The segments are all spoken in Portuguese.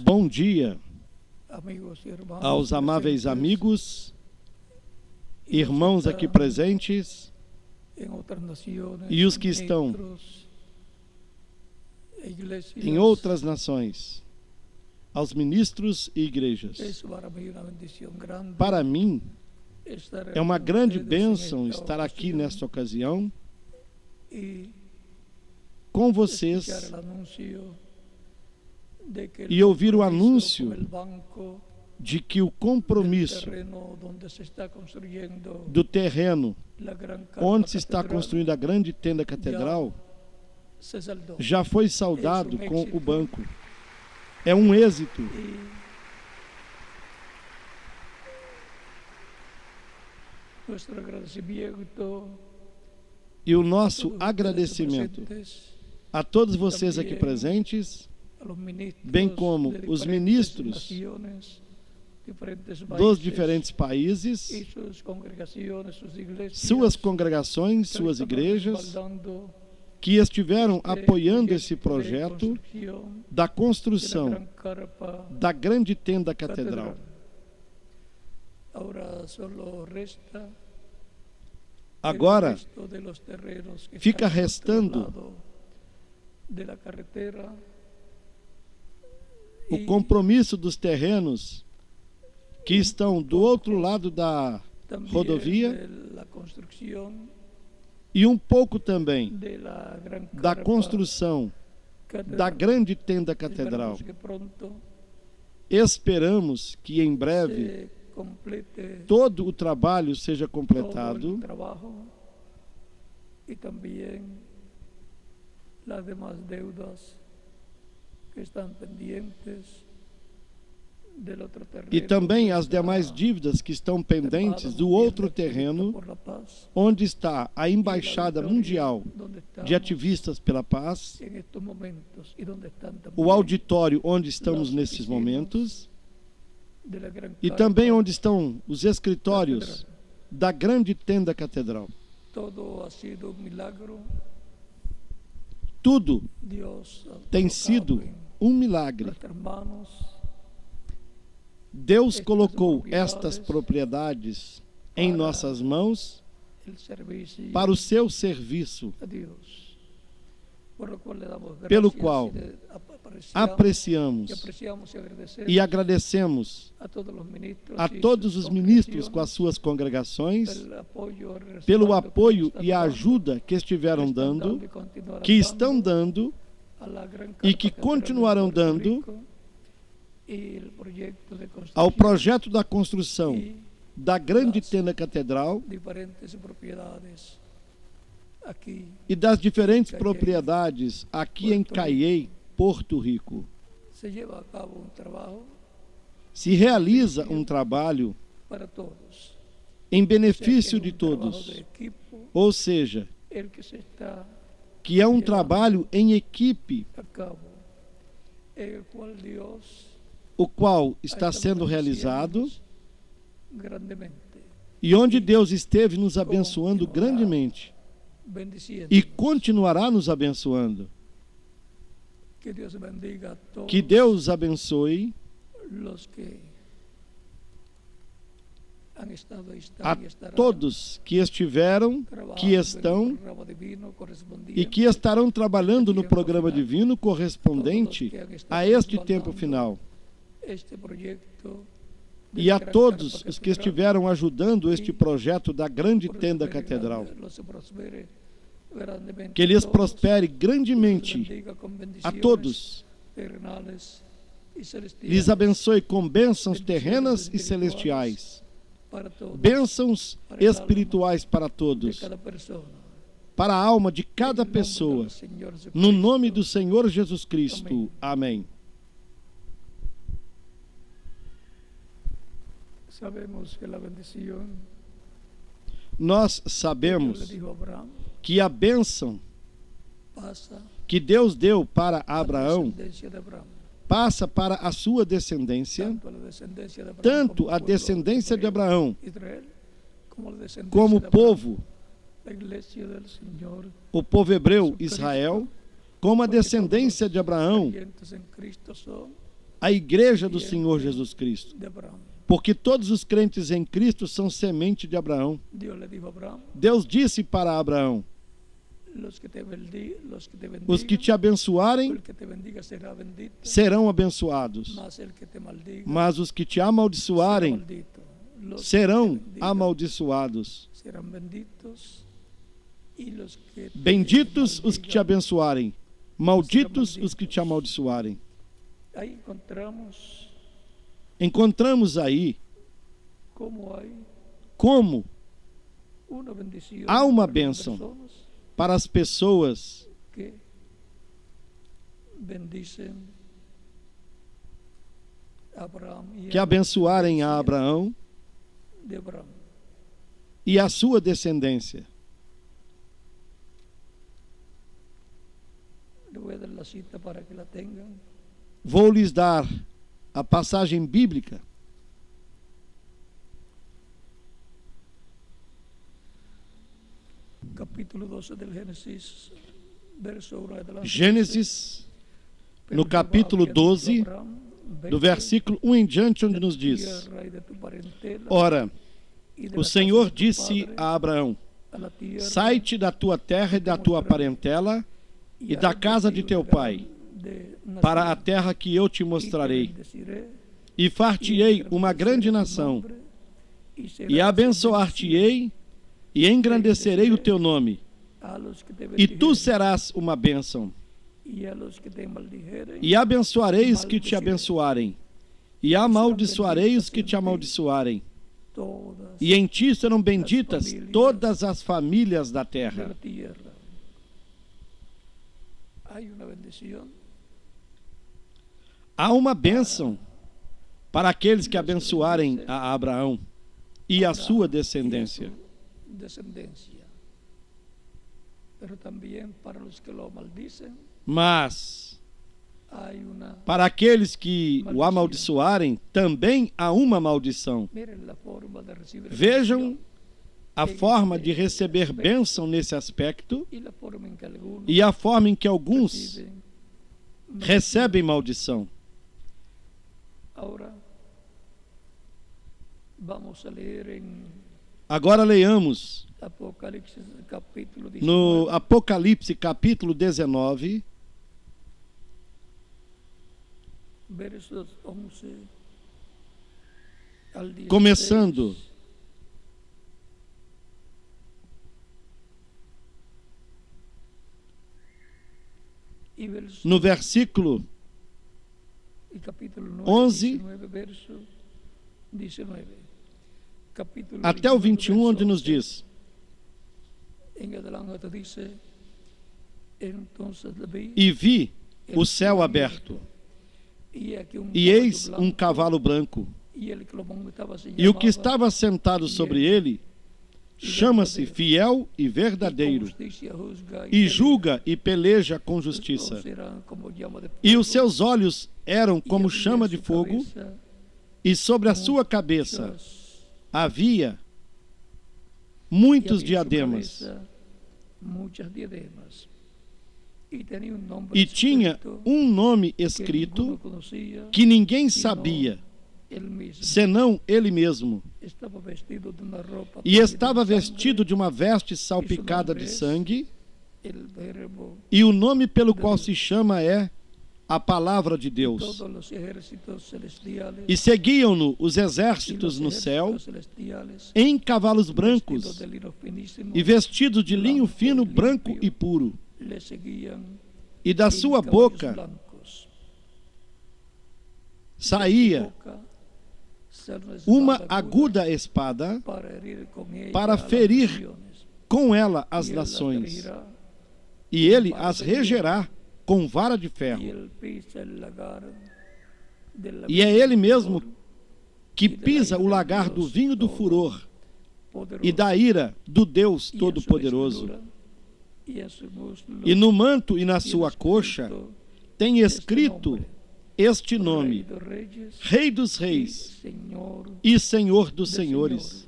Bom dia aos aos amáveis amigos, irmãos aqui presentes e os que estão em outras nações, aos ministros e igrejas. Para mim, é uma grande bênção estar aqui nesta ocasião com vocês e ouvir o anúncio de que o compromisso do terreno onde se está construindo a grande tenda catedral já foi saldado com o banco. É um êxito. E o nosso agradecimento a todos vocês aqui presentes, bem como os ministros dos diferentes países, suas congregações, suas igrejas, que estiveram apoiando esse projeto da construção da grande tenda catedral. Agora, fica restando o compromisso dos terrenos que estão do outro lado da rodovia e um pouco também da construção da grande tenda catedral. Esperamos que em breve todo o trabalho seja completado e também as demais deudas que estão pendentes del outro terreno, e também as demais dívidas que estão pendentes do outro terreno, onde está a Embaixada Mundial de Ativistas pela Paz, o auditório onde estamos nesses momentos, e também onde estão os escritórios da grande tenda catedral. Tudo tem sido um milagre. Deus colocou estas propriedades em nossas mãos para o seu serviço, pelo qual apreciamos e agradecemos a todos os ministros com as suas congregações pelo apoio e a ajuda que estiveram dando, que estão dando e que continuarão dando ao projeto da construção da grande tenda catedral e das diferentes propriedades aqui em Caiei, Porto Rico. Se realiza um trabalho em benefício de todos, ou seja, que é um trabalho em equipe, o qual está sendo realizado e onde Deus esteve nos abençoando grandemente e continuará nos abençoando. Que Deus abençoe a todos que estiveram, que estão e que estarão trabalhando no programa divino correspondente a este tempo final. E a todos os que estiveram ajudando este projeto da grande tenda catedral. Que lhes prospere grandemente a todos. Lhes abençoe com bênçãos terrenas e celestiais. Bênçãos espirituais para todos. Para a alma de cada pessoa. No nome do Senhor Jesus Cristo. Amém. Nós sabemos que a bênção que Deus deu para Abraão passa para a sua descendência, tanto a descendência de Abraão como o povo hebreu Israel, como a descendência de Abraão, a igreja do Senhor Jesus Cristo. Porque todos os crentes em Cristo são semente de Abraão. Deus disse para Abraão: os que te abençoarem serão abençoados, mas os que te amaldiçoarem serão amaldiçoados. Benditos os que te abençoarem, malditos os que te amaldiçoarem. Encontramos aí como há uma bênção para as pessoas que abençoarem a Abraão e a sua descendência. Vou lhes dar a passagem bíblica. Capítulo 12 do Gênesis, Gênesis, no capítulo 12, do versículo 1 em diante, onde nos diz: ora, o Senhor disse a Abraão: sai-te da tua terra e da tua parentela e da casa de teu pai, para a terra que eu te mostrarei, e far-te-ei uma grande nação, e abençoar-te-ei, e engrandecerei o teu nome, e tu serás uma bênção. E abençoarei os que te abençoarem, e amaldiçoarei os que te amaldiçoarem. E em ti serão benditas todas as famílias da terra. Há uma bênção para aqueles que abençoarem a Abraão e a sua descendência. Mas para aqueles que o amaldiçoarem, também há uma maldição. Vejam a forma de receber bênção nesse aspecto e a forma em que alguns recebem maldição. Agora leiamos no Apocalipse capítulo 19, começando no versículo 11 até o 21, onde nos diz: e vi o céu aberto, e eis um cavalo branco, e o que estava sentado sobre ele chama-se Fiel e Verdadeiro, e julga e peleja com justiça. E os seus olhos eram como chama de fogo, e sobre a sua cabeça havia muitos diademas. E tinha um nome escrito que ninguém sabia, senão ele mesmo. E estava vestido de uma veste salpicada de sangue, e o nome pelo qual se chama é a Palavra de Deus. E seguiam-no os exércitos no céu, em cavalos brancos, e vestidos de linho fino, branco e puro. E da sua boca saía uma aguda espada para ferir com ela as nações, e ele as regerá com vara de ferro. E é ele mesmo que pisa o lagar do vinho do furor e da ira do Deus Todo-Poderoso. E no manto e na sua coxa tem escrito este nome: Rei dos Reis e Senhor dos Senhores.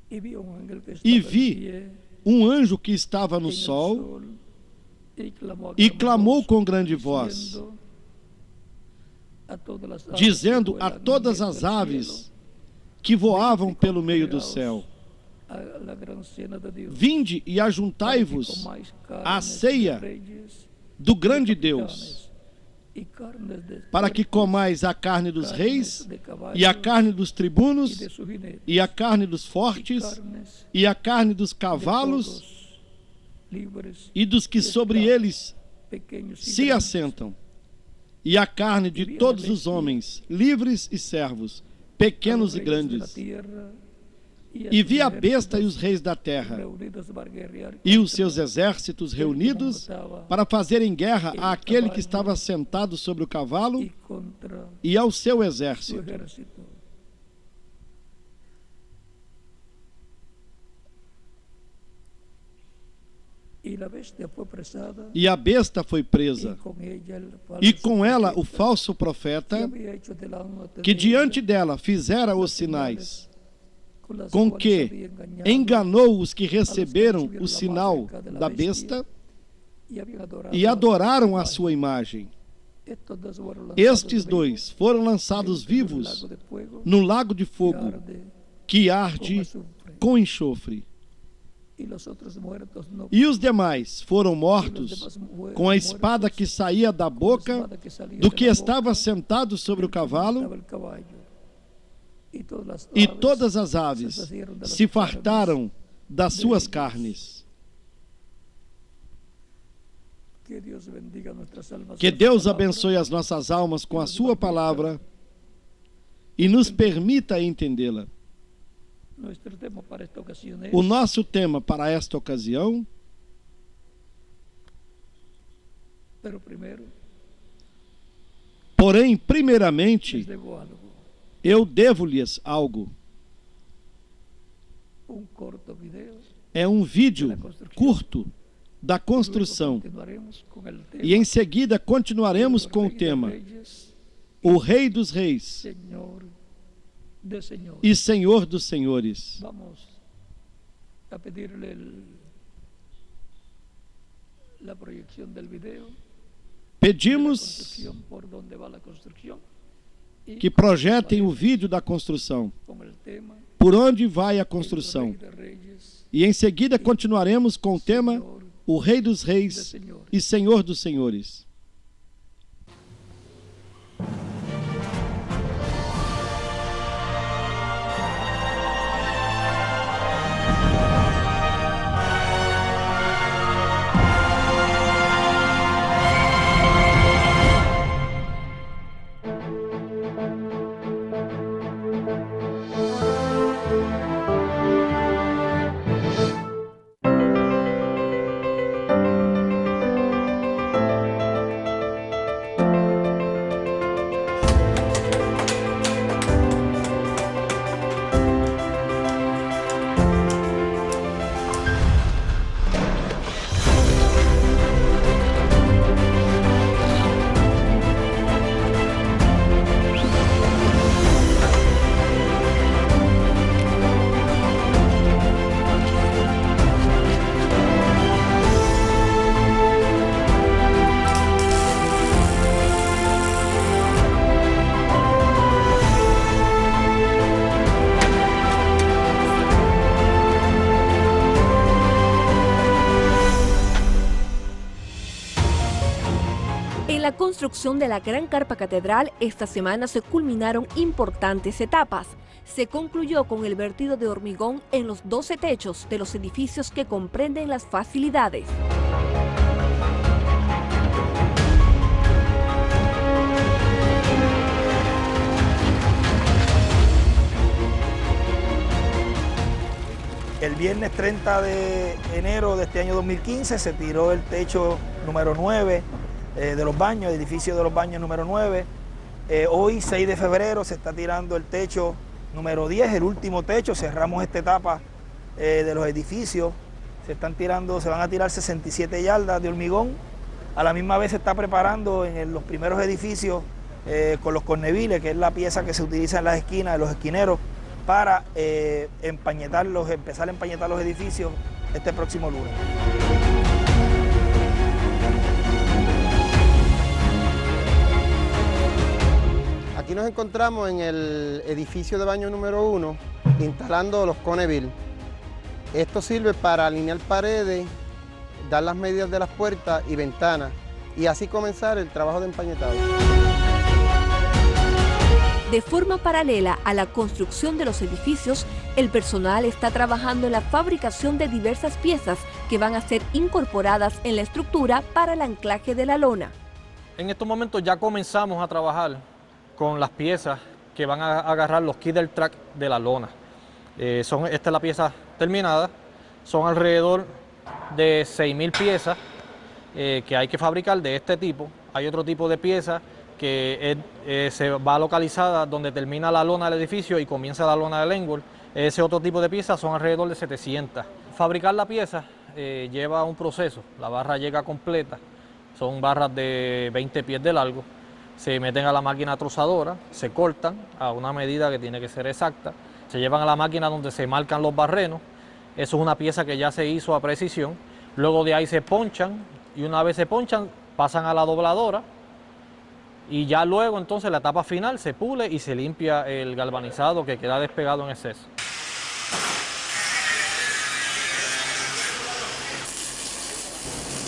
E vi um anjo que estava no sol e clamou com grande voz, dizendo a todas as aves que voavam pelo meio do céu: vinde e ajuntai-vos à ceia do grande Deus, para que comais a carne dos reis, e a carne dos tribunos, e a carne dos fortes, e a carne dos cavalos, e dos que sobre eles se assentam, e a carne de todos os homens, livres e servos, pequenos e grandes. E vi a besta e os reis da terra, e os seus exércitos reunidos para fazerem guerra àquele que estava sentado sobre o cavalo e ao seu exército. E a besta foi presa, e com ela o falso profeta, que diante dela fizera os sinais, com que enganou os que receberam o sinal da besta e adoraram a sua imagem. Estes dois foram lançados vivos no lago de fogo, que arde com enxofre. E os demais foram mortos com a espada que saía da boca do que estava sentado sobre o cavalo, e todas as aves se fartaram das suas carnes. Que Deus abençoe as nossas almas com a sua palavra e nos permita entendê-la. O nosso tema para esta ocasião, porém, primeiramente, eu devo-lhes algo. É um vídeo curto da construção. E em seguida continuaremos com o tema: o Rei dos Reis e Senhor dos Senhores. Pedimos que projetem o vídeo da construção, por onde vai a construção. E em seguida continuaremos com o tema: o Rei dos Reis e Senhor dos Senhores. En la construcción de la Gran Carpa Catedral, esta semana se culminaron importantes etapas. Se concluyó con el vertido de hormigón en los 12 techos de los edificios que comprenden las facilidades. El viernes 30 de enero de este año 2015 se tiró el techo número 9 de los baños, el edificio de los baños número 9. Hoy, 6 de febrero, se está tirando el techo número 10, el último techo. Cerramos esta etapa de los edificios. Se van a tirar 67 yardas de hormigón. A la misma vez se está preparando en los primeros edificios con los corneviles, que es la pieza que se utiliza en las esquinas, de los esquineros, para empezar a empañetar los edificios este próximo lunes. Aquí nos encontramos en el edificio de baño número 1, instalando los Conebil. Esto sirve para alinear paredes, dar las medidas de las puertas y ventanas, y así comenzar el trabajo de empañetado. De forma paralela a la construcción de los edificios, el personal está trabajando en la fabricación de diversas piezas que van a ser incorporadas en la estructura para el anclaje de la lona. En estos momentos ya comenzamos a trabajar con las piezas que van a agarrar los Kidder Track de la lona. Esta es la pieza terminada, son alrededor de 6.000 piezas que hay que fabricar de este tipo. Hay otro tipo de pieza que se va localizada donde termina la lona del edificio y comienza la lona del Engel. Ese otro tipo de piezas son alrededor de 700. Fabricar la pieza lleva un proceso, la barra llega completa, son barras de 20 pies de largo, se meten a la máquina trozadora, se cortan a una medida que tiene que ser exacta, se llevan a la máquina donde se marcan los barrenos, eso es una pieza que ya se hizo a precisión, luego de ahí se ponchan y una vez se ponchan pasan a la dobladora y ya luego entonces la etapa final se pule y se limpia el galvanizado que queda despegado en exceso.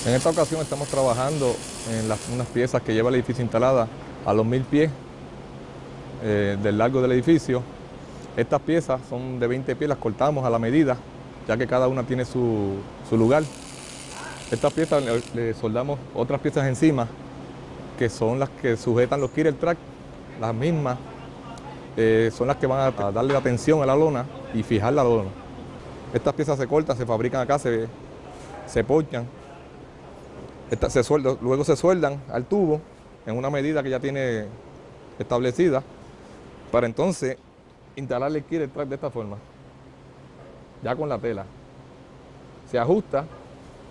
En esta ocasión estamos trabajando en unas piezas que lleva el edificio instalada a los 1000 pies del largo del edificio. Estas piezas son de 20 pies, las cortamos a la medida, ya que cada una tiene su lugar. Estas piezas le soldamos otras piezas encima, que son las que sujetan los Kidder Track, las mismas, son las que van a darle la tensión a la lona y fijar la lona. Estas piezas se cortan, se fabrican acá, se ponchan. Luego se sueldan al tubo en una medida que ya tiene establecida para entonces instalarle el Kidder Track de esta forma, ya con la tela. Se ajusta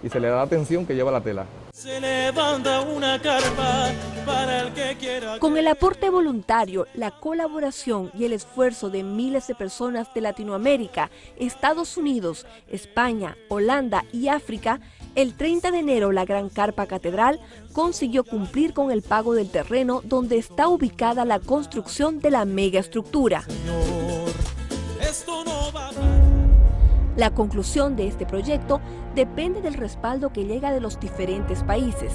y se le da la tensión que lleva la tela. Se levanta una carpa para el que quiera. Con el aporte voluntario, la colaboración y el esfuerzo de miles de personas de Latinoamérica, Estados Unidos, España, Holanda y África, el 30 de enero la Gran Carpa Catedral consiguió cumplir con el pago del terreno donde está ubicada la construcción de la megaestructura. Señor, esto no va a... La conclusión de este proyecto depende del respaldo que llega de los diferentes países.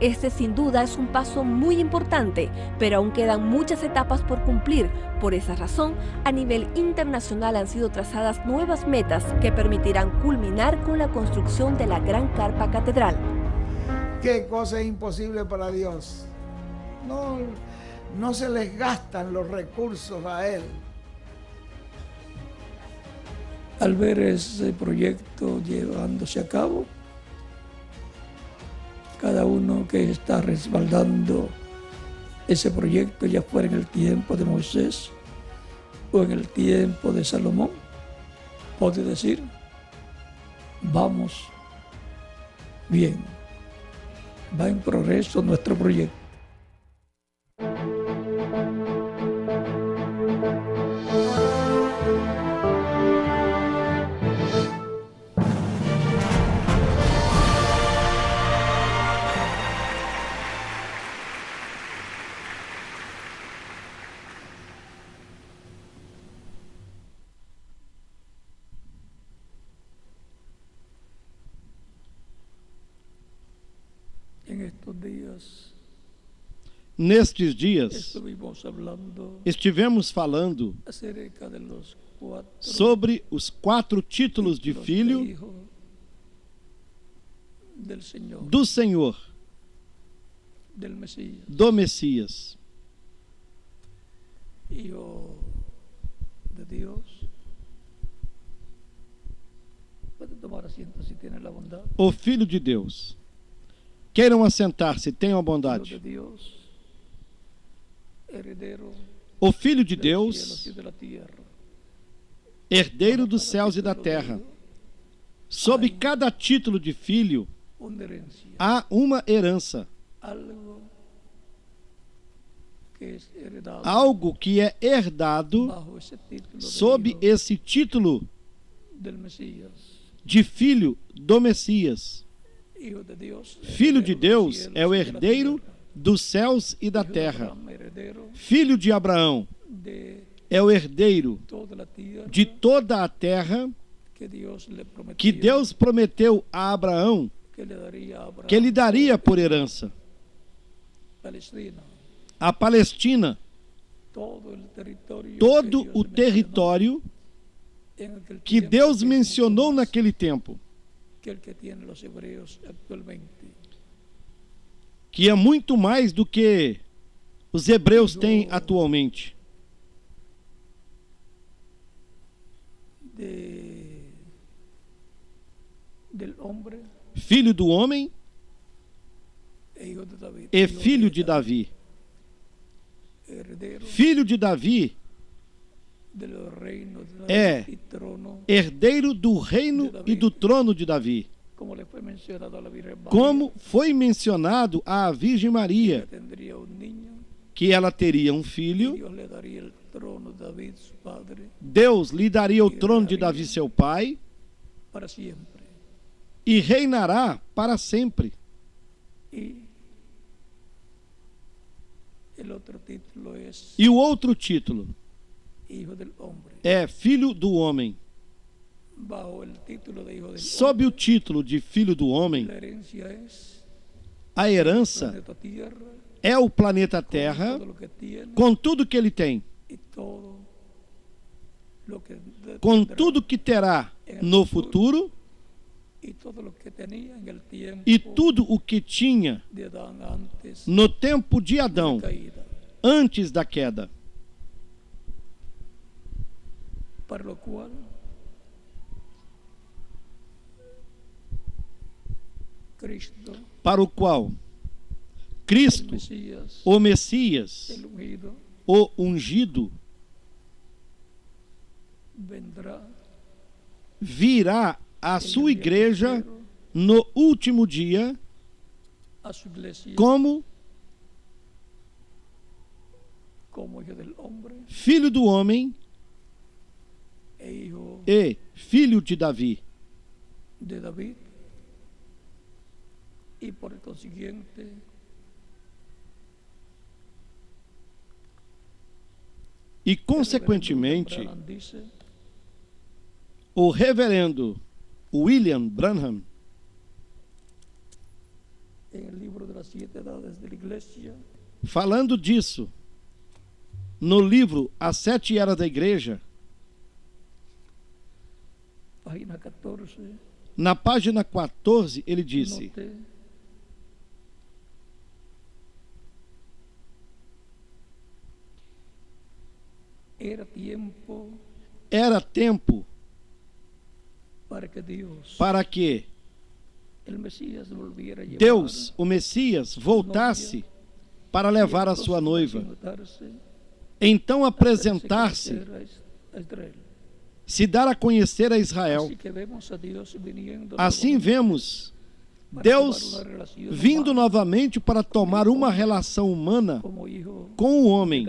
Este sin duda es un paso muy importante, pero aún quedan muchas etapas por cumplir. Por esa razón, a nivel internacional han sido trazadas nuevas metas que permitirán culminar con la construcción de la Gran Carpa Catedral. ¿Qué cosa es imposible para Dios? No se les gastan los recursos a Él. Al ver ese proyecto llevándose a cabo, cada uno que está respaldando ese proyecto, ya fuera en el tiempo de Moisés o en el tiempo de Salomón, puede decir, vamos bien, va en progreso nuestro proyecto. Nestes dias, estivemos falando sobre os 4 títulos de filho do Senhor, do Messias. O Filho de Deus. Queiram assentar-se, tenham a bondade. O Filho de Deus, herdeiro dos céus e da terra. Sob cada título de filho, há uma herança. algo que é herdado sob esse título de filho do Messias. Filho de Deus é o herdeiro dos céus e da terra. Filho de Abraão é o herdeiro de toda a terra que Deus prometeu a Abraão que lhe daria por herança. A Palestina, todo o território que Deus mencionou naquele tempo, que é muito mais do que os hebreus têm atualmente. Filho do homem e filho de Davi. Filho de Davi é herdeiro do reino e do trono de Davi. Como foi mencionado à Virgem Maria, que ela teria um filho, Deus lhe daria o trono de Davi, seu pai, e reinará para sempre. E o outro título é Filho do Homem. Sob o título de Filho do Homem, a herança é o planeta Terra, com tudo que ele tem, com tudo que terá no futuro, e tudo o que tinha no tempo de Adão, antes da queda. Para o qual Cristo, o Messias, o ungido, virá a sua igreja no último dia como filho do homem e filho de Davi. E, consequentemente, o reverendo William Branham, falando disso, no livro As 7 Eras da Igreja, na página 14, ele disse: era tempo para que Deus, o Messias, voltasse para levar a sua noiva, então apresentar-se, se dar a conhecer a Israel. Assim vemos Deus vindo novamente para tomar uma relação humana com o homem,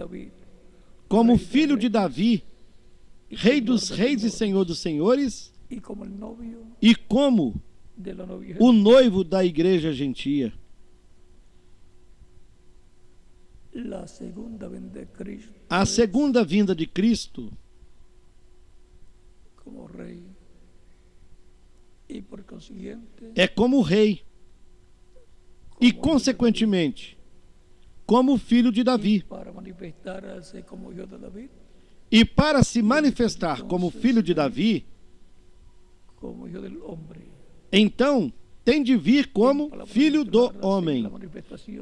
como filho de Davi, rei dos reis e senhor dos senhores, e como o noivo da igreja gentia. A segunda vinda de Cristo é como rei e, consequentemente, como filho de Davi. E para se manifestar como filho de Davi, então tem de vir como filho do homem.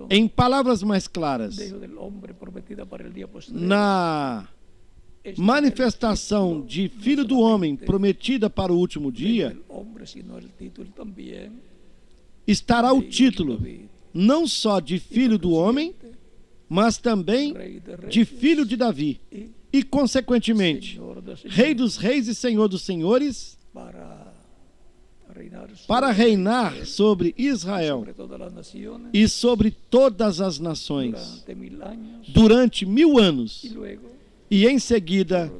Em palavras mais claras, na manifestação de filho do homem prometida para o último dia, estará o título não só de filho do homem, mas também de filho de Davi, e, consequentemente, rei dos reis e senhor dos senhores, para reinar sobre Israel e sobre todas as nações durante 1000 anos e em seguida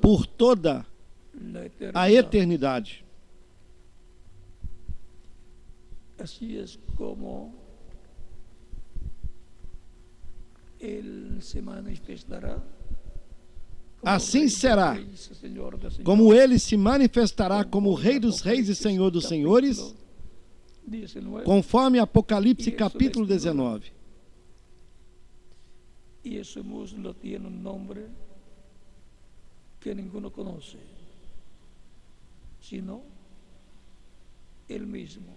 por toda a eternidade. Así es como Él se manifestará. Assim será, como ele se manifestará como Rei dos Reis e Senhor dos Senhores, conforme Apocalipse capítulo 19. E esse muslo tem nome que ninguém conhece, sino Él mesmo.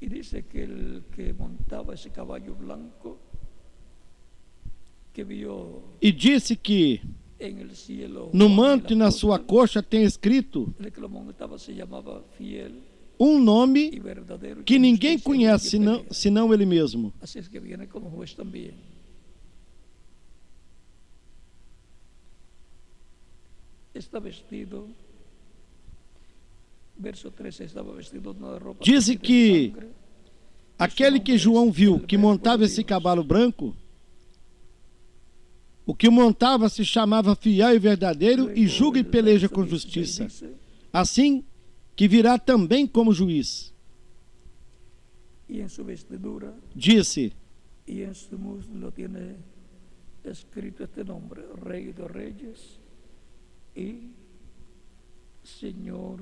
E diz que el que montava esse cavalo branco e disse que no manto e na sua coxa tem escrito um nome que ninguém conhece senão ele mesmo. Diz que aquele que João viu que montava esse cavalo branco, o que montava se chamava Fiel e Verdadeiro e julga e peleja com justiça. Assim que virá também como juiz. Disse: e em su muslo tiene escrito este nombre, Rey de Reyes y Señor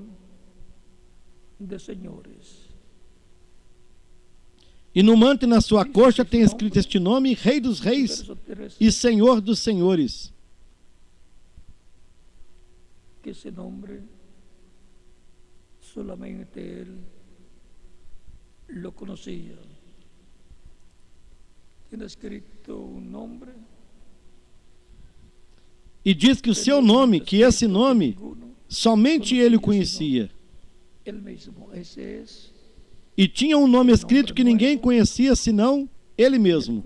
de Senhores. E no manto e na sua coxa tem escrito este nome, Rei dos Reis e Senhor dos Senhores. Que esse nome solamente ele lo conhecia. Tem escrito nome. E diz que o seu nome, que esse nome, somente ele o conhecia. Ele mesmo, esse é. E tinha um nome escrito que ninguém conhecia senão ele mesmo.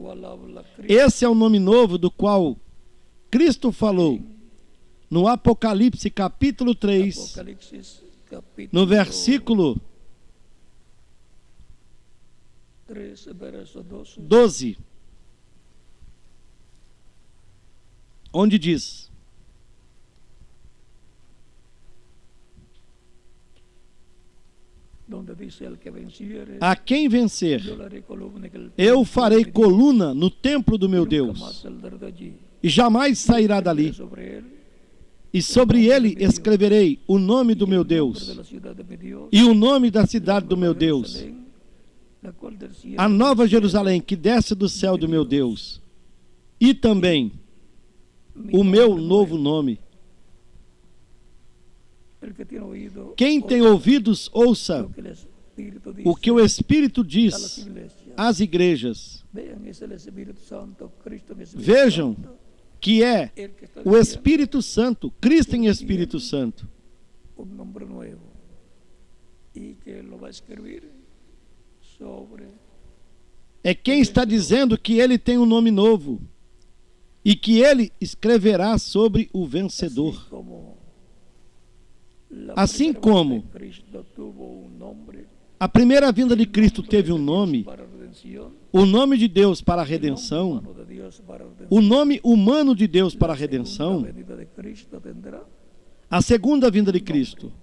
Esse é o nome novo do qual Cristo falou no Apocalipse capítulo 3, no versículo 12, onde diz: a quem vencer, eu farei coluna no templo do meu Deus, e jamais sairá dali. E sobre ele escreverei o nome do meu Deus, e o nome da cidade do meu Deus, a nova Jerusalém que desce do céu do meu Deus, e também o meu novo nome. Quem tem ouvidos, ouça o que o Espírito diz às igrejas. Vejam que é o Espírito Santo, Cristo em Espírito Santo. É quem está dizendo que ele tem um nome novo e que ele escreverá sobre o vencedor. Assim como a primeira vinda de Cristo teve um nome, o nome de Deus para a redenção, o nome humano de Deus para a redenção, a segunda vinda de Cristo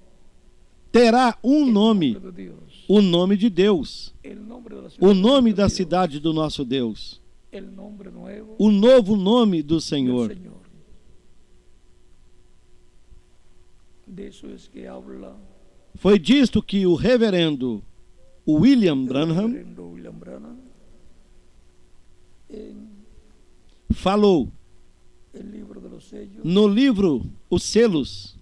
terá um nome, o nome de Deus, o nome da cidade do nosso Deus, o novo nome do Senhor. Foi disto que o reverendo William Branham falou no livro Os Selos,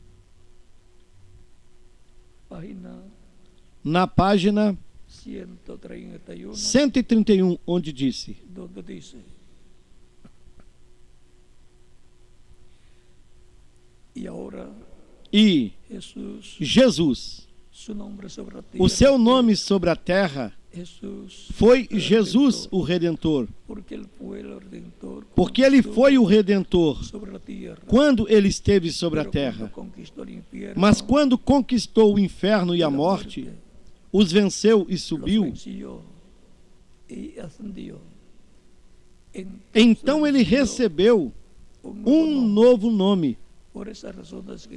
na página 131, onde disse: e Jesus, o seu nome sobre a terra foi Jesus o Redentor, porque ele foi o Redentor quando ele esteve sobre a terra. Mas quando conquistou o inferno e a morte, os venceu e subiu, então ele recebeu um novo nome.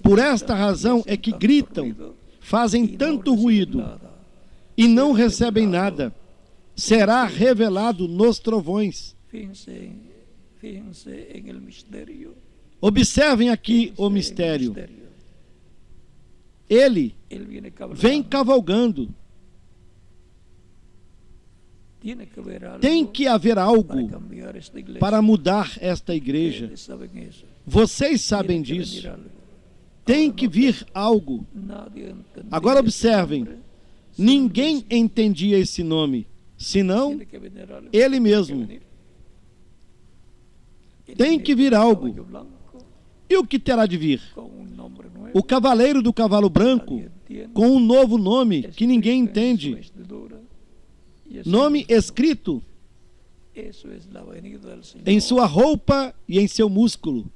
Por esta razão é que gritam, fazem tanto ruído e não recebem nada. Será revelado nos trovões. Observem aqui o mistério. Ele vem cavalgando. Tem que haver algo para mudar esta igreja. Vocês sabem disso. Tem que vir algo. Agora observem. Ninguém entendia esse nome, senão ele mesmo. Tem que vir algo. E o que terá de vir? O cavaleiro do cavalo branco, com um novo nome que ninguém entende. Nome escrito em sua roupa e em seu músculo.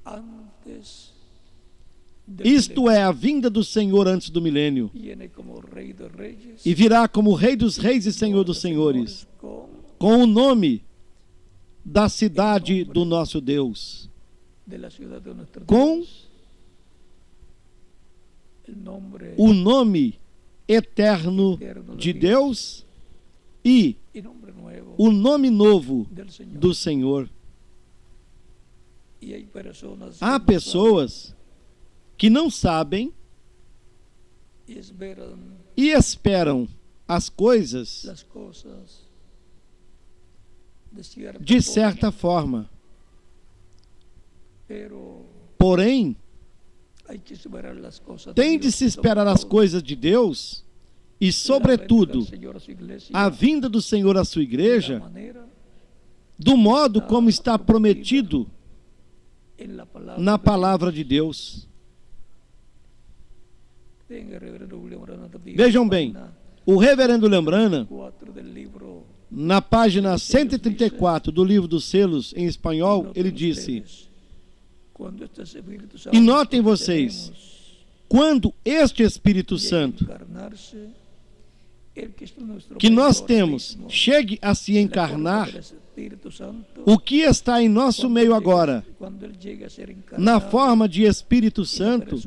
Isto é a vinda do Senhor antes do milênio. E virá como Rei dos Reis e Senhor dos Senhores, com o nome da cidade do nosso Deus, com o nome eterno de Deus e o nome novo do Senhor. Há pessoas que não sabem e esperam as coisas de certa forma. Porém, tem de se esperar as coisas de Deus e, sobretudo, a vinda do Senhor à sua igreja, do modo como está prometido na palavra de Deus. Vejam bem, o reverendo Lembrana, na página 134 do livro dos selos em espanhol, ele disse: e notem vocês, quando este Espírito Santo que nós temos chegue a se encarnar, o que está em nosso meio agora, na forma de Espírito Santo,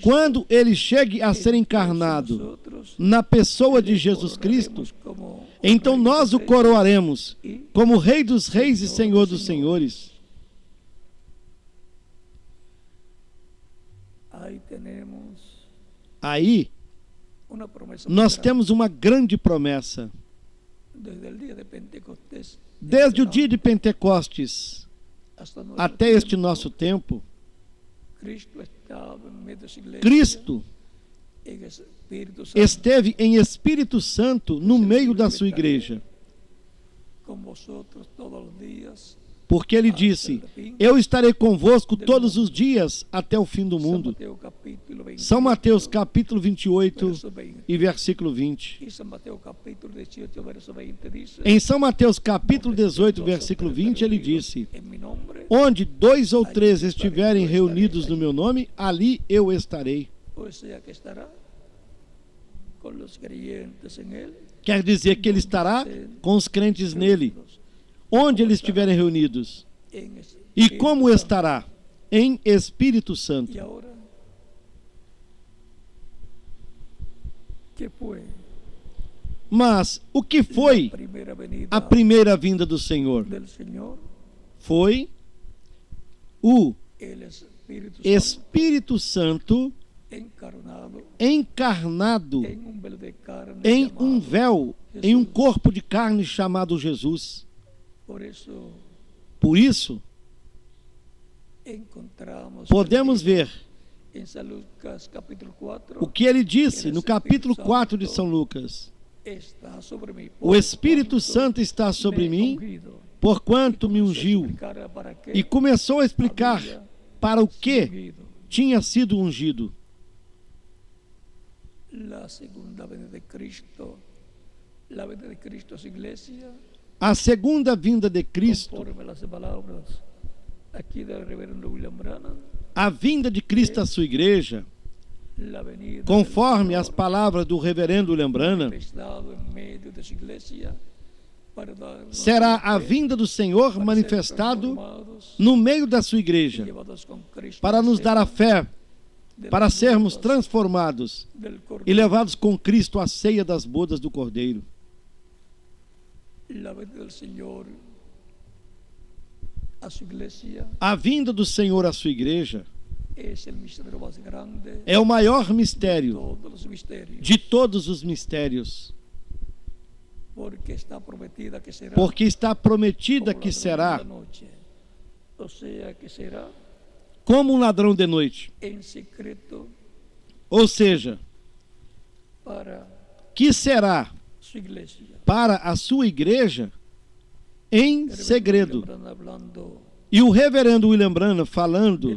quando ele chegue a ser encarnado na pessoa de Jesus Cristo, então nós o coroaremos como Rei dos Reis e Senhor dos Senhores. Aí nós temos uma grande promessa. Desde o dia de Pentecostes até este nosso tempo, Cristo esteve em Espírito Santo no meio da sua igreja. Porque ele disse: eu estarei convosco todos os dias até o fim do mundo. São Mateus capítulo 28 e versículo 20. Em São Mateus capítulo 18, versículo 20, ele disse: onde 2 ou 3 estiverem reunidos no meu nome, ali eu estarei. Quer dizer que ele estará com os crentes nele, onde eles estiverem reunidos. E como estará? Em Espírito Santo. Mas o que foi a primeira vinda do Senhor? Foi o Espírito Santo encarnado em um véu, em um corpo de carne chamado Jesus. Por isso, podemos ver o que ele disse no capítulo 4 de São Lucas: o Espírito Santo está sobre mim, porquanto me ungiu. E começou a explicar para o que tinha sido ungido. A segunda vinda de Cristo, A vinda de Cristo à sua igreja, conforme as palavras do reverendo William Branham, será a vinda do Senhor manifestado no meio da sua igreja, para nos dar a fé, para sermos transformados e levados com Cristo à ceia das bodas do Cordeiro. A vinda do Senhor à sua igreja é o maior mistério de todos os mistérios, porque está prometida que será como um ladrão de noite, ou seja, que será para a sua igreja em segredo. E o reverendo William Branham, falando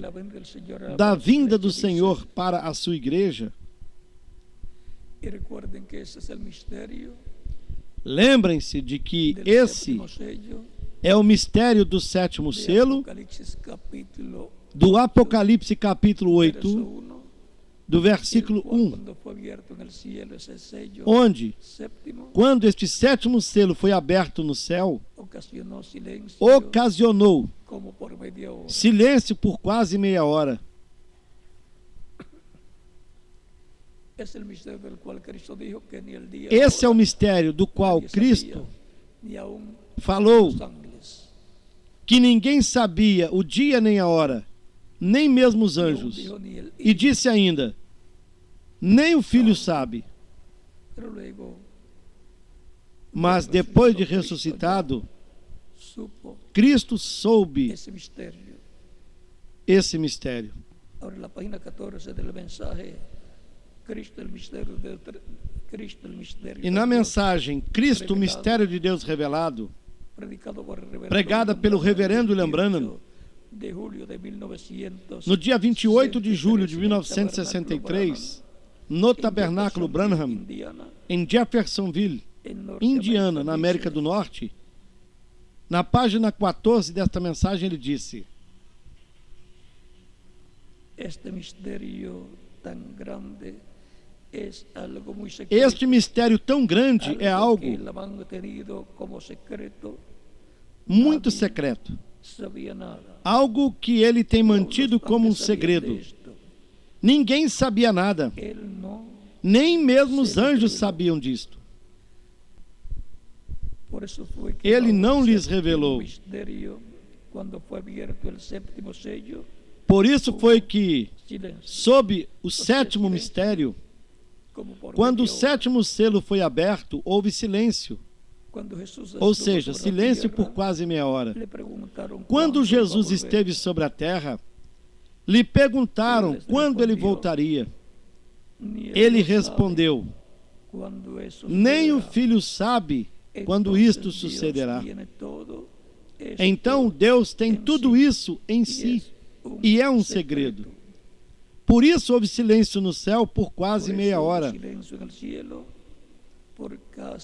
da vinda do Senhor para a sua igreja, lembrem-se de que esse é o mistério do sétimo selo, do Apocalipse capítulo 8, do versículo 1, onde, quando este sétimo selo foi aberto no céu, ocasionou silêncio por quase meia hora. Esse é o mistério do qual Cristo falou que ninguém sabia o dia nem a hora, nem mesmo os anjos. E disse ainda, nem o Filho sabe. Mas depois de ressuscitado, Cristo soube esse mistério. E na mensagem Cristo, o mistério de Deus revelado, pregada pelo reverendo William Branham, no dia 28 de julho de 1963, no Tabernáculo Branham, em Jeffersonville, Indiana, na América do Norte, na página 14 desta mensagem ele disse: este mistério tão grande é algo muito secreto, algo que ele tem mantido como um segredo. Ninguém sabia nada, nem mesmo os anjos sabiam disto. Ele não lhes revelou. Por isso foi que, sob o sétimo mistério, quando o sétimo selo foi aberto, houve silêncio. Ou seja, silêncio por quase meia hora. Quando Jesus esteve sobre a terra, lhe perguntaram quando ele voltaria. Ele respondeu: nem o Filho sabe quando isto sucederá. Então Deus tem tudo isso em si e é um segredo. Por isso houve silêncio no céu por quase meia hora.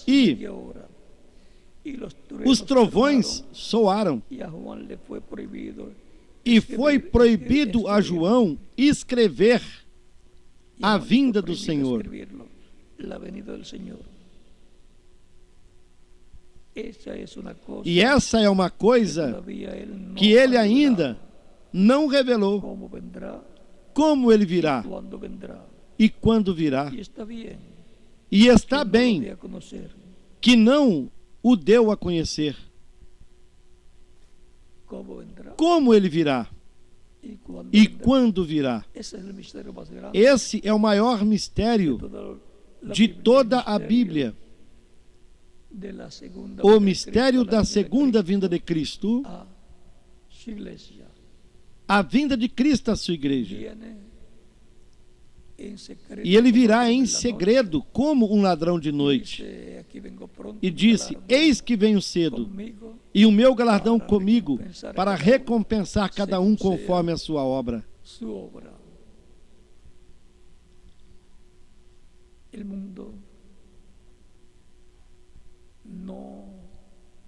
E os trovões soaram. E foi proibido a João escrever a vinda do Senhor. E essa é uma coisa que ele ainda não revelou. Como ele virá e quando virá. E está bem que não o deu a conhecer. Como ele virá e quando virá. Esse é o maior mistério de toda a Bíblia. O mistério da segunda vinda de Cristo, a vinda de Cristo à sua igreja. E ele virá em segredo, como um ladrão de noite. E disse: eis que venho cedo, e o meu galardão comigo, para recompensar cada um conforme a sua obra.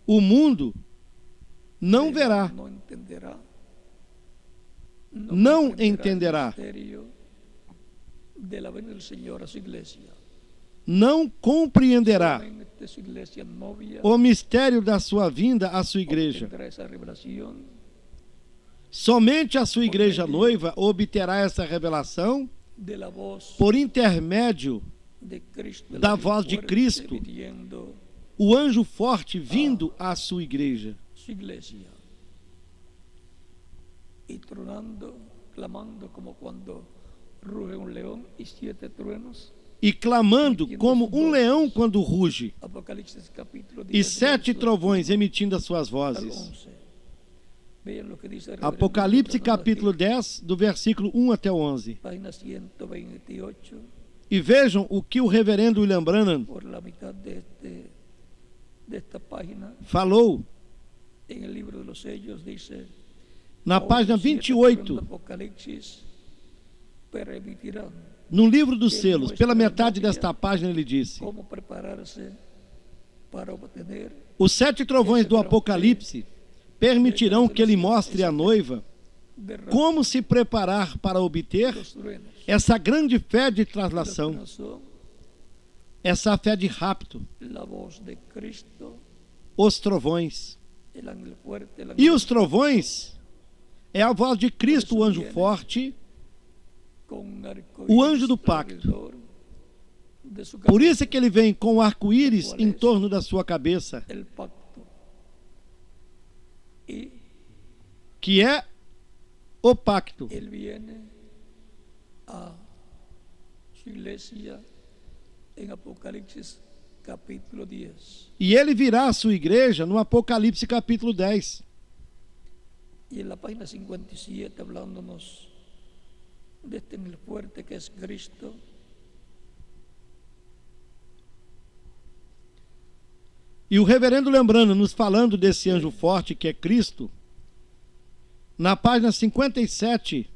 O mundo não verá não entenderá, não compreenderá o mistério da sua vinda à sua igreja. Somente a sua igreja noiva obterá essa revelação por intermédio da voz de Cristo, o anjo forte vindo à sua igreja. E tronando, clamando como quando ruge um leão e 7 truenos. E clamando como um leão quando ruge, e 7 trovões emitindo as suas vozes. Apocalipse capítulo 10, do versículo 1 até o 11. E vejam o que o reverendo William Branham falou na página 28, no livro dos selos. Pela metade desta página ele disse: os 7 trovões do Apocalipse permitirão que ele mostre à noiva como se preparar para obter essa grande fé de translação, essa fé de rapto, os trovões. E os trovões é a voz de Cristo, o anjo forte, o anjo do pacto. Por isso é que ele vem com o arco-íris em torno da sua cabeça, que é o pacto. Ele vem à igreja em Apocalipse capítulo 10. E ele virá à sua igreja no Apocalipse capítulo 10. E na página 57, falando-nos deste ángel fuerte que é Cristo. E o reverendo lembrando, nos falando desse anjo forte que é Cristo, na página 57,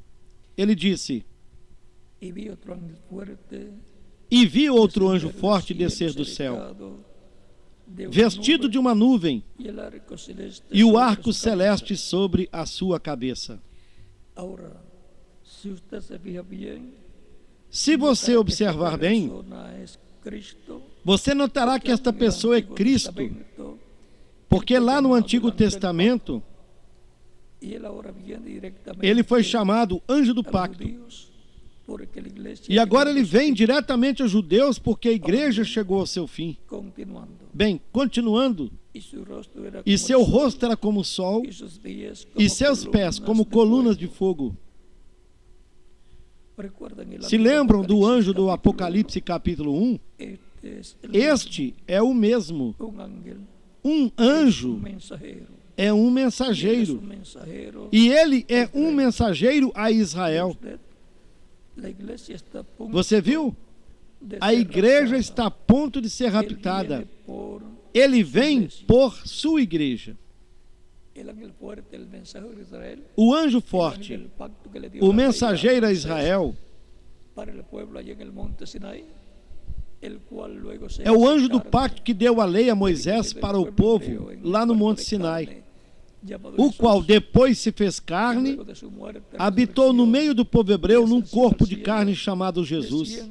ele disse: E vi outro ángel fuerte, e vi outro anjo forte descer do céu, vestido de uma nuvem, e o arco celeste sobre a sua cabeça. Se você observar bem, você notará que esta pessoa é Cristo, porque lá no Antigo Testamento ele foi chamado anjo do pacto. E agora ele vem diretamente aos judeus porque a igreja chegou ao seu fim. Bem, continuando, e seu rosto era como o sol, e seus pés como colunas de fogo. Se lembram do anjo do Apocalipse capítulo 1? Este é o mesmo. Um anjo é um mensageiro. E ele é um mensageiro a Israel. Você viu? A igreja está a ponto de ser raptada. Ele vem por sua igreja. O anjo forte, o mensageiro a Israel, é o anjo do pacto que deu a lei a Moisés para o povo lá no Monte Sinai, o qual depois se fez carne, habitou no meio do povo hebreu num corpo de carne chamado Jesus.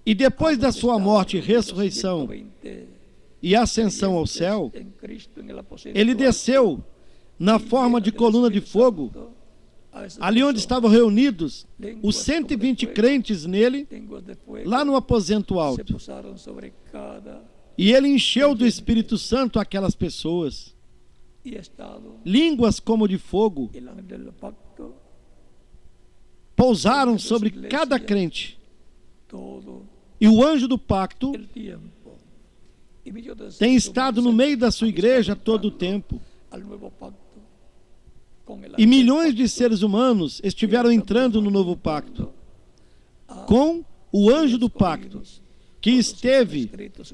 E depois da sua morte e ressurreição e ascensão ao céu, ele desceu na forma de coluna de fogo, ali onde estavam reunidos os 120 crentes nele, lá no aposento alto. E ele encheu do Espírito Santo aquelas pessoas. Línguas como de fogo pousaram sobre cada crente. E o anjo do pacto tem estado no meio da sua igreja todo o tempo. E milhões de seres humanos estiveram entrando no novo pacto com o anjo do pacto, que esteve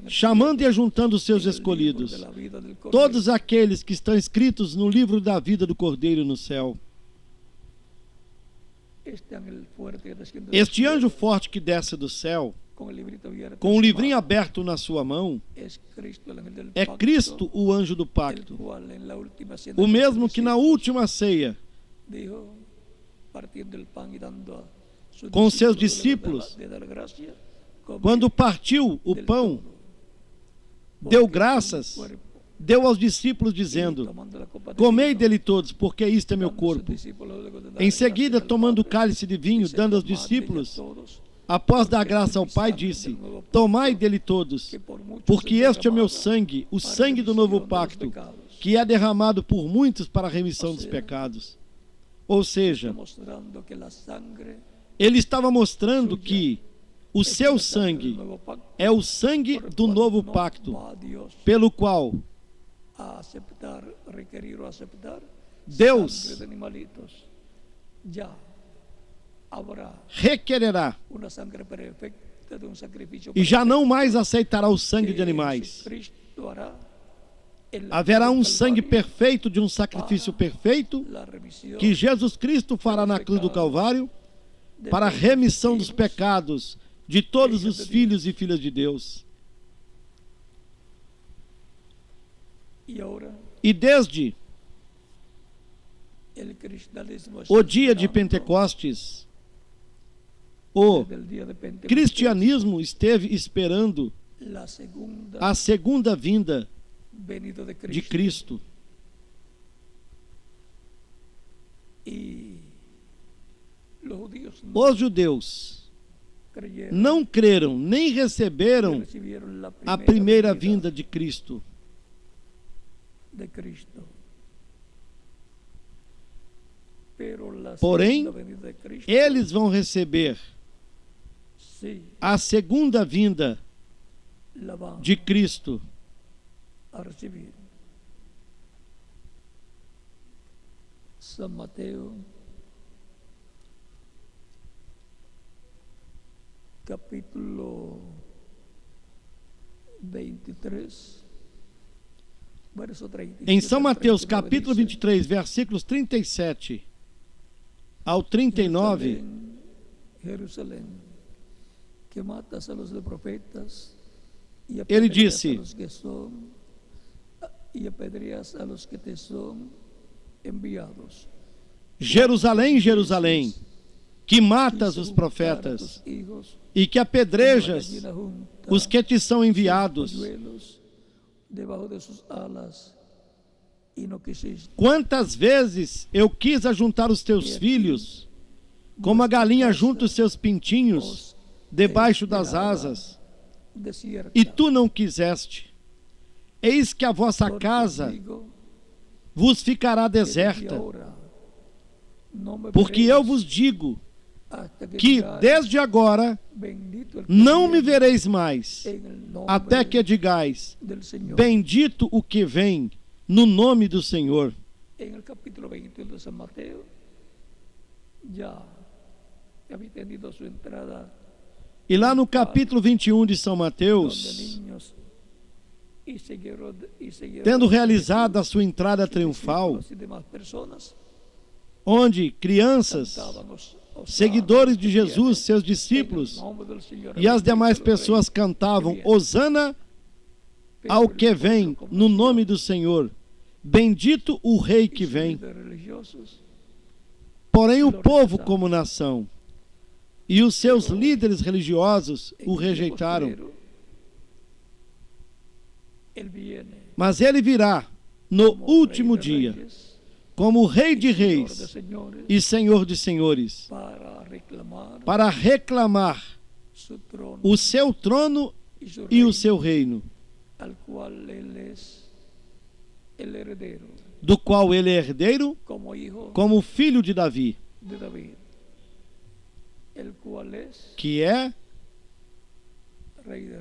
chamando e ajuntando os seus escolhidos, todos aqueles que estão escritos no livro da vida do Cordeiro no céu. Este anjo forte que desce do céu com o livrinho aberto na sua mão, é Cristo o anjo do pacto, o mesmo que na última ceia, com seus discípulos, quando partiu o pão, deu graças, deu aos discípulos dizendo: comei dele todos, porque isto é meu corpo. Em seguida, tomando o cálice de vinho, dando aos discípulos, após dar graça ao Pai, disse: tomai dele todos, porque este é o meu sangue, o sangue do novo pacto, que é derramado por muitos para a remissão dos pecados. Ou seja, ele estava mostrando que o seu sangue é o sangue do novo pacto, pelo qual Deus requererá e já não mais aceitará o sangue de animais. Haverá um sangue perfeito de um sacrifício perfeito que Jesus Cristo fará na cruz do Calvário para a remissão dos pecados de todos os filhos e filhas de Deus. E desde o dia de Pentecostes, o cristianismo esteve esperando a segunda vinda de Cristo. Os judeus não creram nem receberam a primeira vinda de Cristo. Porém, eles vão receber a segunda vinda de Cristo. São Mateus, capítulo 23, verso 37. Em São Mateus, capítulo 23, versículos 37 ao 39, Jerusalém, que matas a los profetas ele disse: e apedreas a los que te são enviados. Jerusalém, Jerusalém, que matas os profetas e que apedrejas os que te são enviados. Quantas vezes eu quis ajuntar os teus filhos, como a galinha junta os seus pintinhos debaixo das asas, e tu não quiseste. Eis que a vossa casa vos ficará deserta, porque eu vos digo que desde agora não me vereis mais, até que digais: bendito o que vem no nome do Senhor. Em capítulo 21 de São Mateus, já havia tenido sua entrada. E lá no capítulo 21 de São Mateus, tendo realizado a sua entrada triunfal, onde crianças, seguidores de Jesus, seus discípulos e as demais pessoas cantavam: Hosana ao que vem no nome do Senhor, bendito o rei que vem. Porém o povo como nação e os seus líderes religiosos o rejeitaram. Mas ele virá no último dia como Rei de Reis e Senhor de Senhores, para reclamar o seu trono e o seu reino, do qual ele é herdeiro como filho de Davi, que é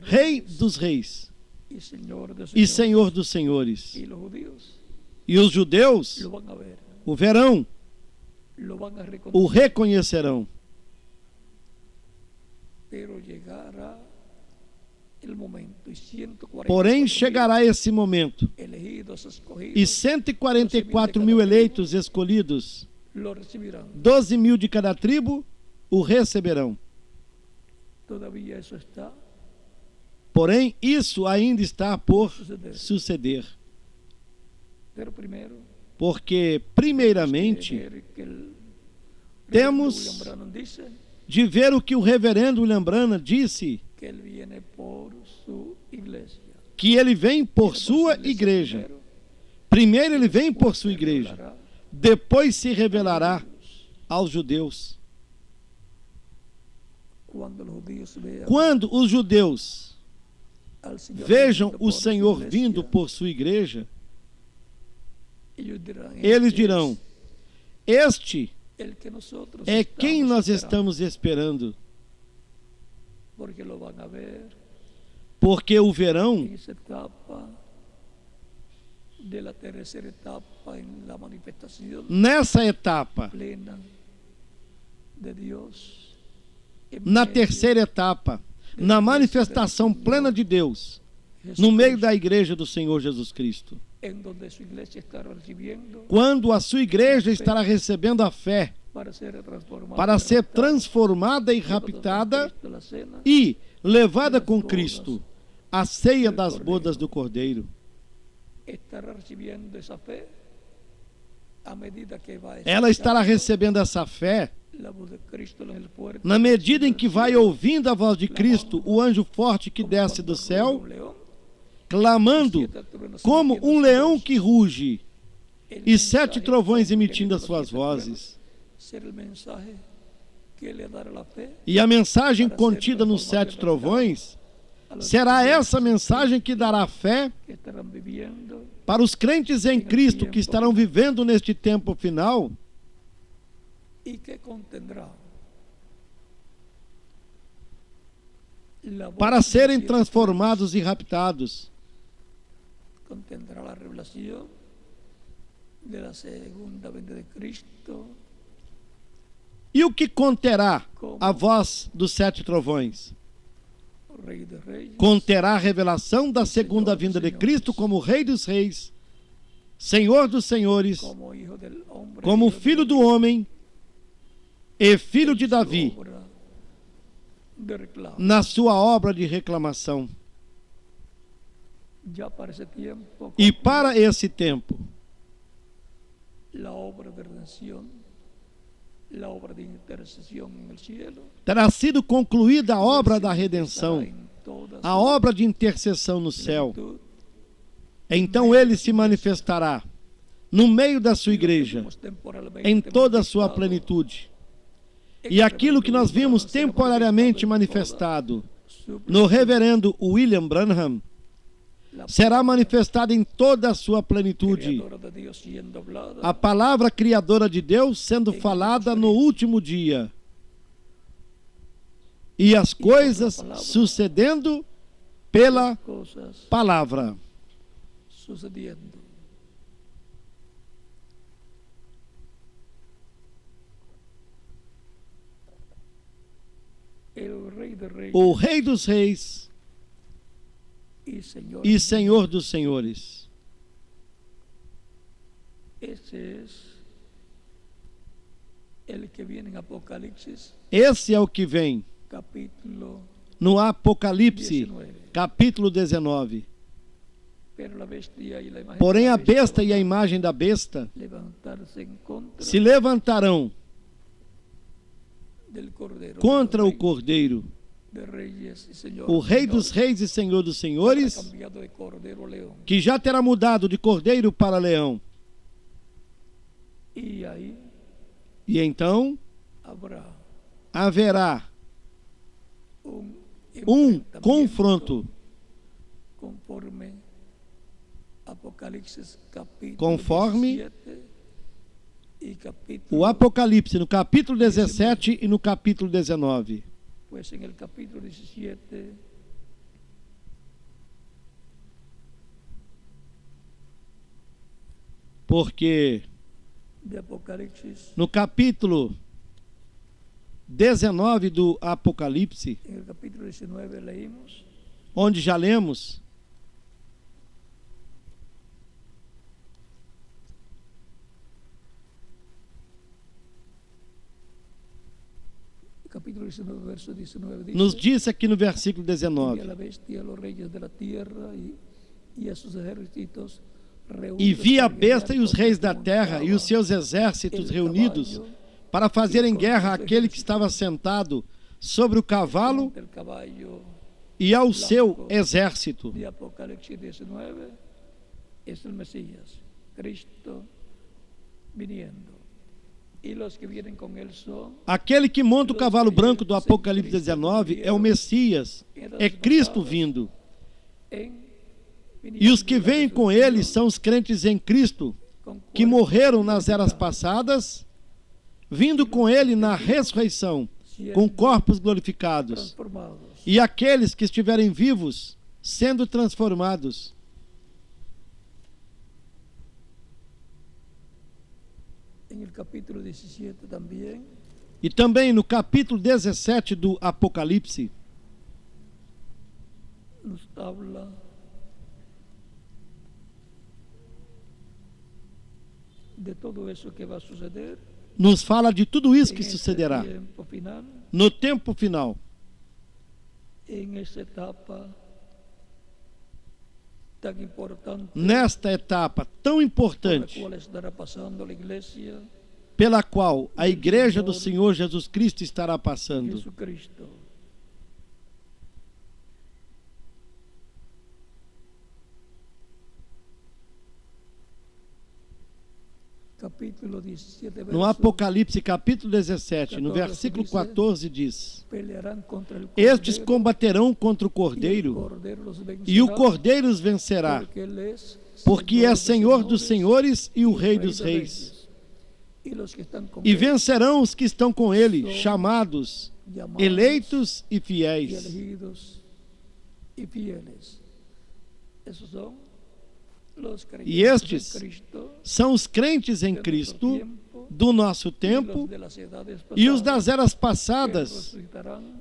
Rei dos Reis e Senhor dos Senhores. E os judeus o verão, o reconhecerão. Porém chegará esse momento, e 144 mil eleitos escolhidos, 12 mil de cada tribo, o receberão. Porém, isso ainda está por suceder. Porque, primeiramente, temos de ver o que o reverendo William Branham disse, que ele vem por sua igreja. Primeiro ele vem por sua igreja, depois se revelará aos judeus. Quando os judeus vejam o Senhor vindo por sua igreja, eles dirão: este é quem nós estamos esperando. Porque o verão nessa etapa, na terceira etapa, na manifestação plena de Deus, no meio da igreja do Senhor Jesus Cristo, quando a sua igreja estará recebendo a fé para ser transformada e raptada e levada com Cristo à ceia das bodas do Cordeiro. Ela estará recebendo essa fé na medida em que vai ouvindo a voz de Cristo, o anjo forte que desce do céu, clamando como um leão que ruge, e 7 trovões emitindo as suas vozes. E a mensagem contida nos 7 trovões será essa mensagem que dará fé para os crentes em Cristo que estarão vivendo neste tempo final, para serem transformados e raptados. E o que conterá a voz dos 7 trovões? Conterá a revelação da segunda vinda de Cristo como Rei dos Reis, Senhor dos Senhores, como Filho do Homem e Filho de Davi, na sua obra de reclamação. E para esse tempo, terá sido concluída a obra da redenção, a obra de intercessão no céu. Então ele se manifestará no meio da sua igreja, em toda a sua plenitude. E aquilo que nós vimos temporariamente manifestado no reverendo William Branham será manifestada em toda a sua plenitude. A palavra criadora de Deus sendo falada no último dia. E as coisas sucedendo pela palavra. O Rei dos Reis e Senhor dos Senhores. Esse é o que vem no Apocalipse, capítulo 19. Porém a besta e a imagem da besta se levantarão contra o Cordeiro, o Rei dos Reis e Senhor dos Senhores, que já terá mudado de cordeiro para leão. E então haverá um confronto, conforme o Apocalipse, no capítulo 17 e no capítulo 19. Porque no capítulo 19 do Apocalipse, onde já lemos, nos disse aqui no versículo 19: e vi a besta e os reis da terra e os seus exércitos reunidos para fazerem guerra àquele que estava sentado sobre o cavalo e ao seu exército. Aquele que monta o cavalo branco do Apocalipse 19 é o Messias, é Cristo vindo. E os que vêm com ele são os crentes em Cristo, que morreram nas eras passadas, vindo com ele na ressurreição, com corpos glorificados. E aqueles que estiverem vivos, sendo transformados. E também no capítulo 17 do Apocalipse, nos fala de tudo isso que sucederá no tempo final. Nesta etapa tão importante pela qual a Igreja do Senhor Jesus Cristo estará passando. No Apocalipse capítulo 17, no versículo 14 diz: estes combaterão contra o Cordeiro, e o Cordeiro os vencerá, porque é Senhor dos senhores e o Rei dos reis. E vencerão os que estão com ele, chamados, eleitos e fiéis. E estes são os crentes em Cristo do nosso tempo e os das eras passadas,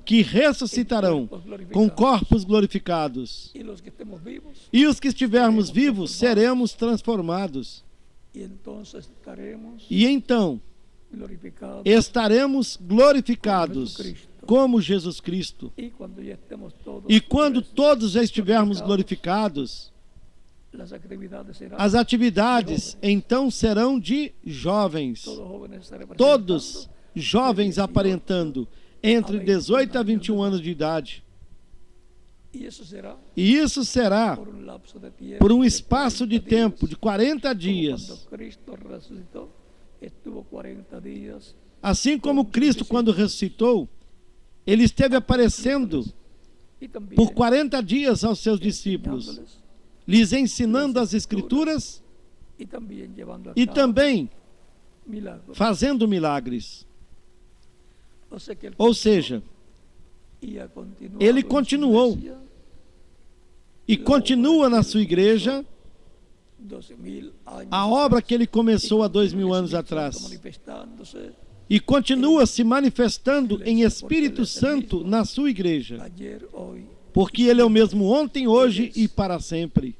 que ressuscitarão com corpos glorificados. E os que estivermos vivos seremos transformados. E então estaremos glorificados como Jesus Cristo. E quando todos já estivermos glorificados, as atividades então serão de jovens, todos jovens aparentando entre 18 a 21 anos de idade. E isso será por um espaço de tempo de 40 dias. Assim como Cristo, quando ressuscitou, ele esteve aparecendo por 40 dias aos seus discípulos, lhes ensinando as Escrituras e também fazendo milagres. Ou seja, ele continuou e continua na sua igreja a obra que ele começou há 2000 anos atrás. E continua se manifestando em Espírito Santo na sua igreja. Porque ele é o mesmo ontem, hoje e para sempre.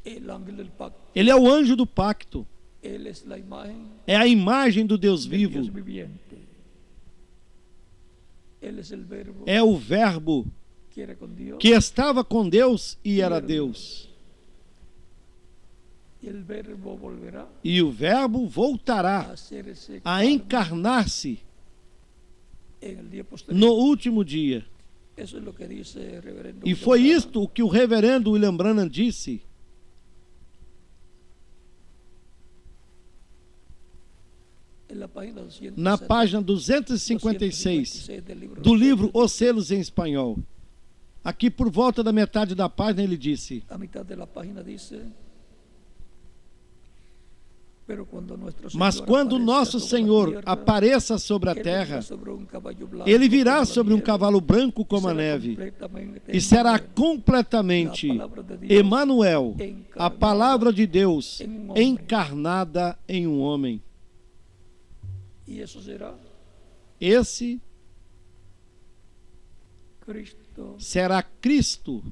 Ele é o anjo do pacto. É a imagem do Deus vivo. É o Verbo que estava com Deus e era Deus. E o Verbo voltará a encarnar-se no último dia. E foi isto o que o reverendo William Branham disse. Na página 256 do livro Os Selos em Espanhol. Aqui por volta da metade da página ele disse: mas quando nosso Senhor apareça sobre a terra, ele virá sobre um cavalo branco como a neve, e será completamente Emanuel, a palavra de Deus encarnada em um homem. Esse será Cristo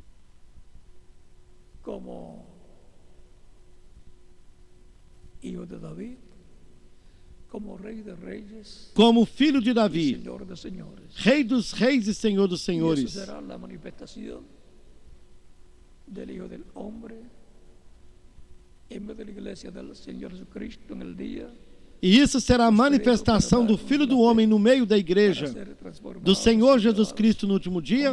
como filho de Davi, Rei dos reis e Senhor dos senhores. E isso será a manifestação do Filho do Homem no meio da igreja, do Senhor Jesus Cristo no último dia,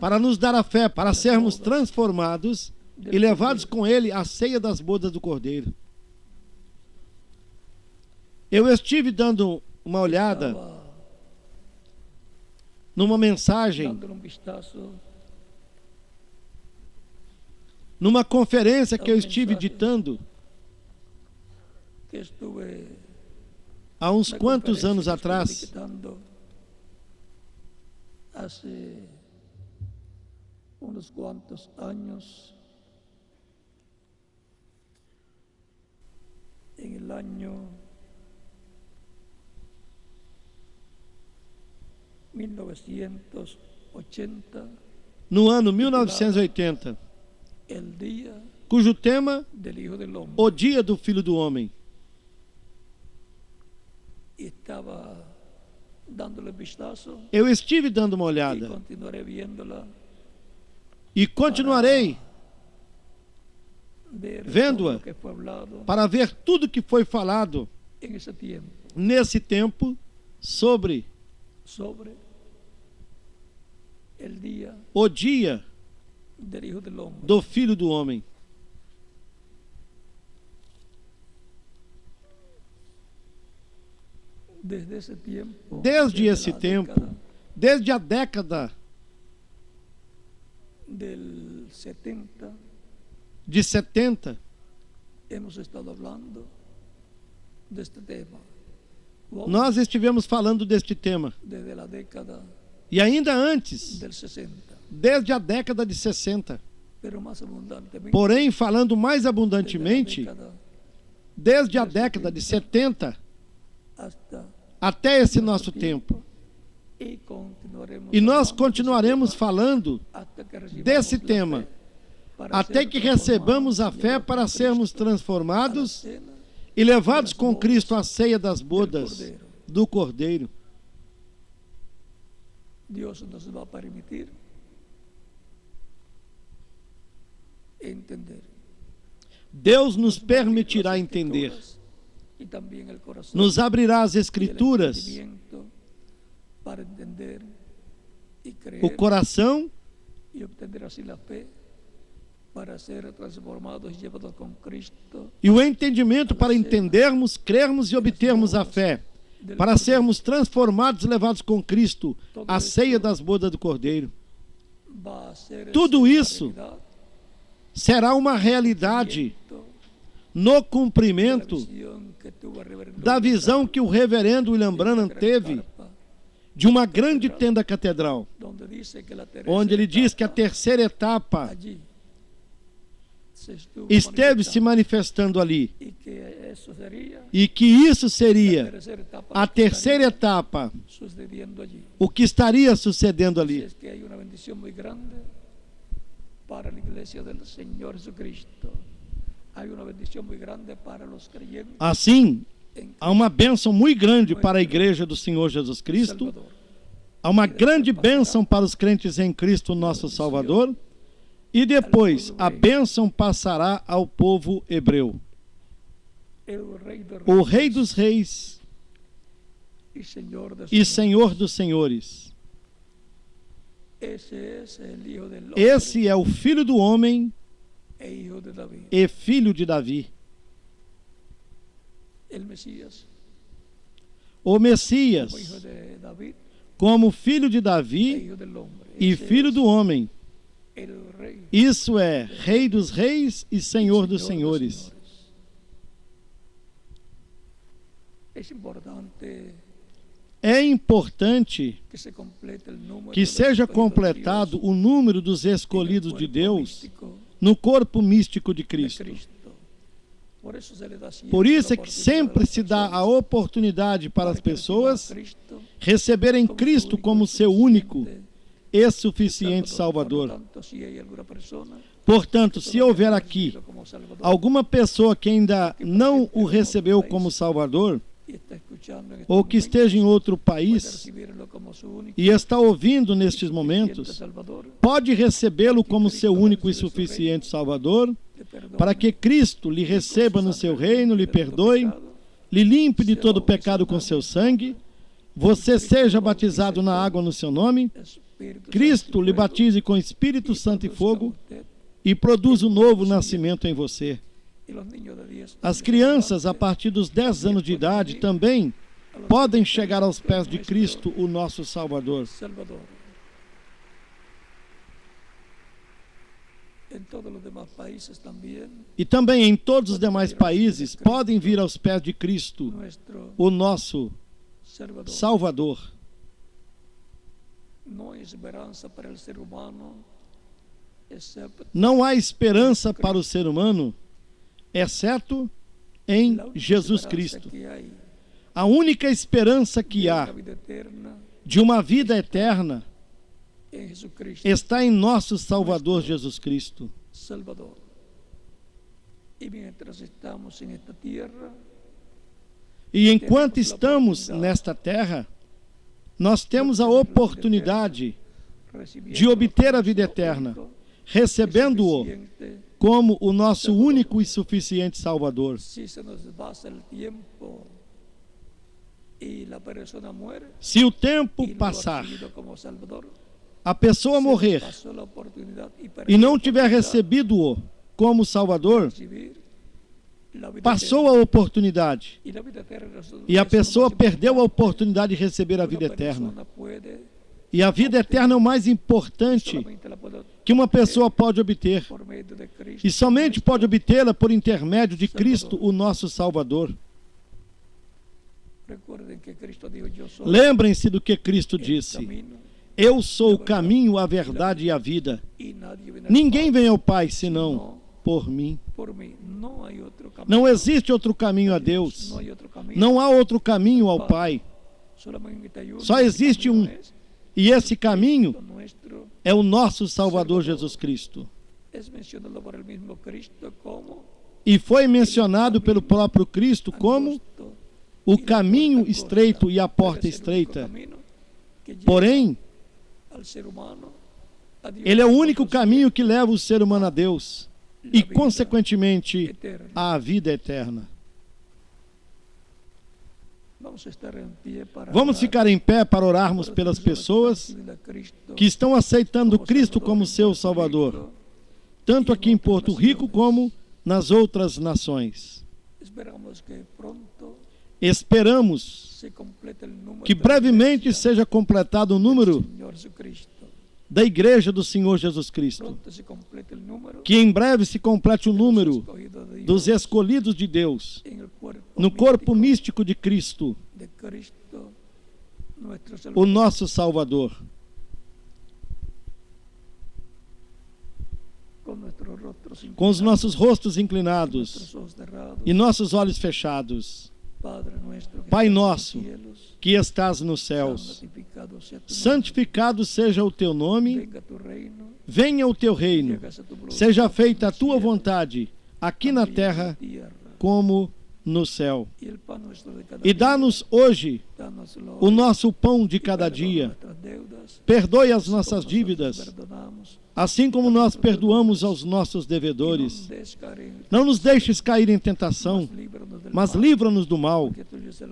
para nos dar a fé, para sermos transformados e levados com Ele à ceia das bodas do Cordeiro. Eu estive dando uma olhada numa mensagem, numa conferência que eu estive ditando há uns quantos anos atrás, en el año 1980, no ano 1980, cujo tema, o Dia do Filho do Homem. Eu estive dando uma olhada e continuarei vendo-a para ver tudo que foi falado nesse tempo sobre o dia do Filho do Homem. Desde esse tempo, desde a década de 70, nós estivemos falando deste tema. E ainda antes, desde a década de 60. Porém, falando mais abundantemente, desde a década de 70 até esse nosso tempo. E nós continuaremos falando desse tema até que recebamos a fé para sermos transformados e levados com Cristo à ceia das bodas do Cordeiro. Deus nos vai permitir entender. Deus nos permitirá entender. Nos abrirá as Escrituras, o coração, e o entendimento para entendermos, crermos e obtermos a fé, para sermos transformados e levados com Cristo à ceia das bodas do Cordeiro. Tudo isso será uma realidade no cumprimento da visão que o reverendo William Branham teve de uma grande tenda catedral, onde ele diz que a terceira etapa esteve se manifestando ali, e que isso seria a terceira etapa, o que estaria sucedendo ali. Para a igreja do Senhor Jesus Cristo. Assim, há uma bênção muito grande para a igreja do Senhor Jesus Cristo, há uma grande bênção para os crentes em Cristo, nosso Salvador, e depois a bênção passará ao povo hebreu. O Rei dos Reis e Senhor dos Senhores. Esse é o Filho do Homem e Filho de Davi. O Messias, como Filho de Davi e Filho do Homem. Isso é Rei dos Reis e Senhor dos Senhores. É importante que seja completado o número dos escolhidos de Deus no corpo místico de Cristo. Por isso é que sempre se dá a oportunidade para as pessoas receberem Cristo como seu único e suficiente Salvador. Portanto, se houver aqui alguma pessoa que ainda não o recebeu como Salvador, ou que esteja em outro país e está ouvindo nestes momentos, pode recebê-lo como seu único e suficiente Salvador, para que Cristo lhe receba no seu reino, lhe perdoe, lhe limpe de todo pecado com seu sangue, você seja batizado na água no seu nome, Cristo lhe batize com Espírito Santo e fogo e produz um novo nascimento em você. As crianças, a partir dos 10 anos de idade, também podem chegar aos pés de Cristo, o nosso Salvador. E também em todos os demais países podem vir aos pés de Cristo, o nosso Salvador. Não há esperança para o ser humano, exceto em Jesus Cristo. A única esperança que há de uma vida eterna está em nosso Salvador Jesus Cristo. E enquanto estamos nesta terra, nós temos a oportunidade de obter a vida eterna, recebendo-o como o nosso único e suficiente Salvador. Se o tempo passar, a pessoa morrer e não tiver recebido-o como Salvador, passou a oportunidade e a pessoa perdeu a oportunidade de receber a vida eterna. E a vida eterna é o mais importante que uma pessoa pode obter, e somente pode obtê-la por intermédio de Cristo, o nosso Salvador. Lembrem-se do que Cristo disse: eu sou o caminho, a verdade e a vida. Ninguém vem ao Pai senão por mim. Não existe outro caminho a Deus. Não há outro caminho ao Pai. Só existe um. E esse caminho é o nosso Salvador Jesus Cristo. E foi mencionado pelo próprio Cristo como o caminho estreito e a porta estreita. Porém, ele é o único caminho que leva o ser humano a Deus e, consequentemente, à vida eterna. Vamos ficar em pé para orarmos pelas pessoas que estão aceitando Cristo como seu Salvador, tanto aqui em Porto Rico como nas outras nações. Esperamos que brevemente seja completado o número da Igreja do Senhor Jesus Cristo, que em breve se complete o número dos escolhidos de Deus no corpo místico de Cristo, o nosso Salvador. Com os nossos rostos inclinados e nossos olhos fechados, Pai nosso, que estás nos céus, santificado seja o teu nome, venha o teu reino, seja feita a tua vontade, aqui na terra como no céu. E dá-nos hoje o nosso pão de cada dia. Perdoe as nossas dívidas, assim como nós perdoamos aos nossos devedores. Não nos deixes cair em tentação, mas livra-nos do mal,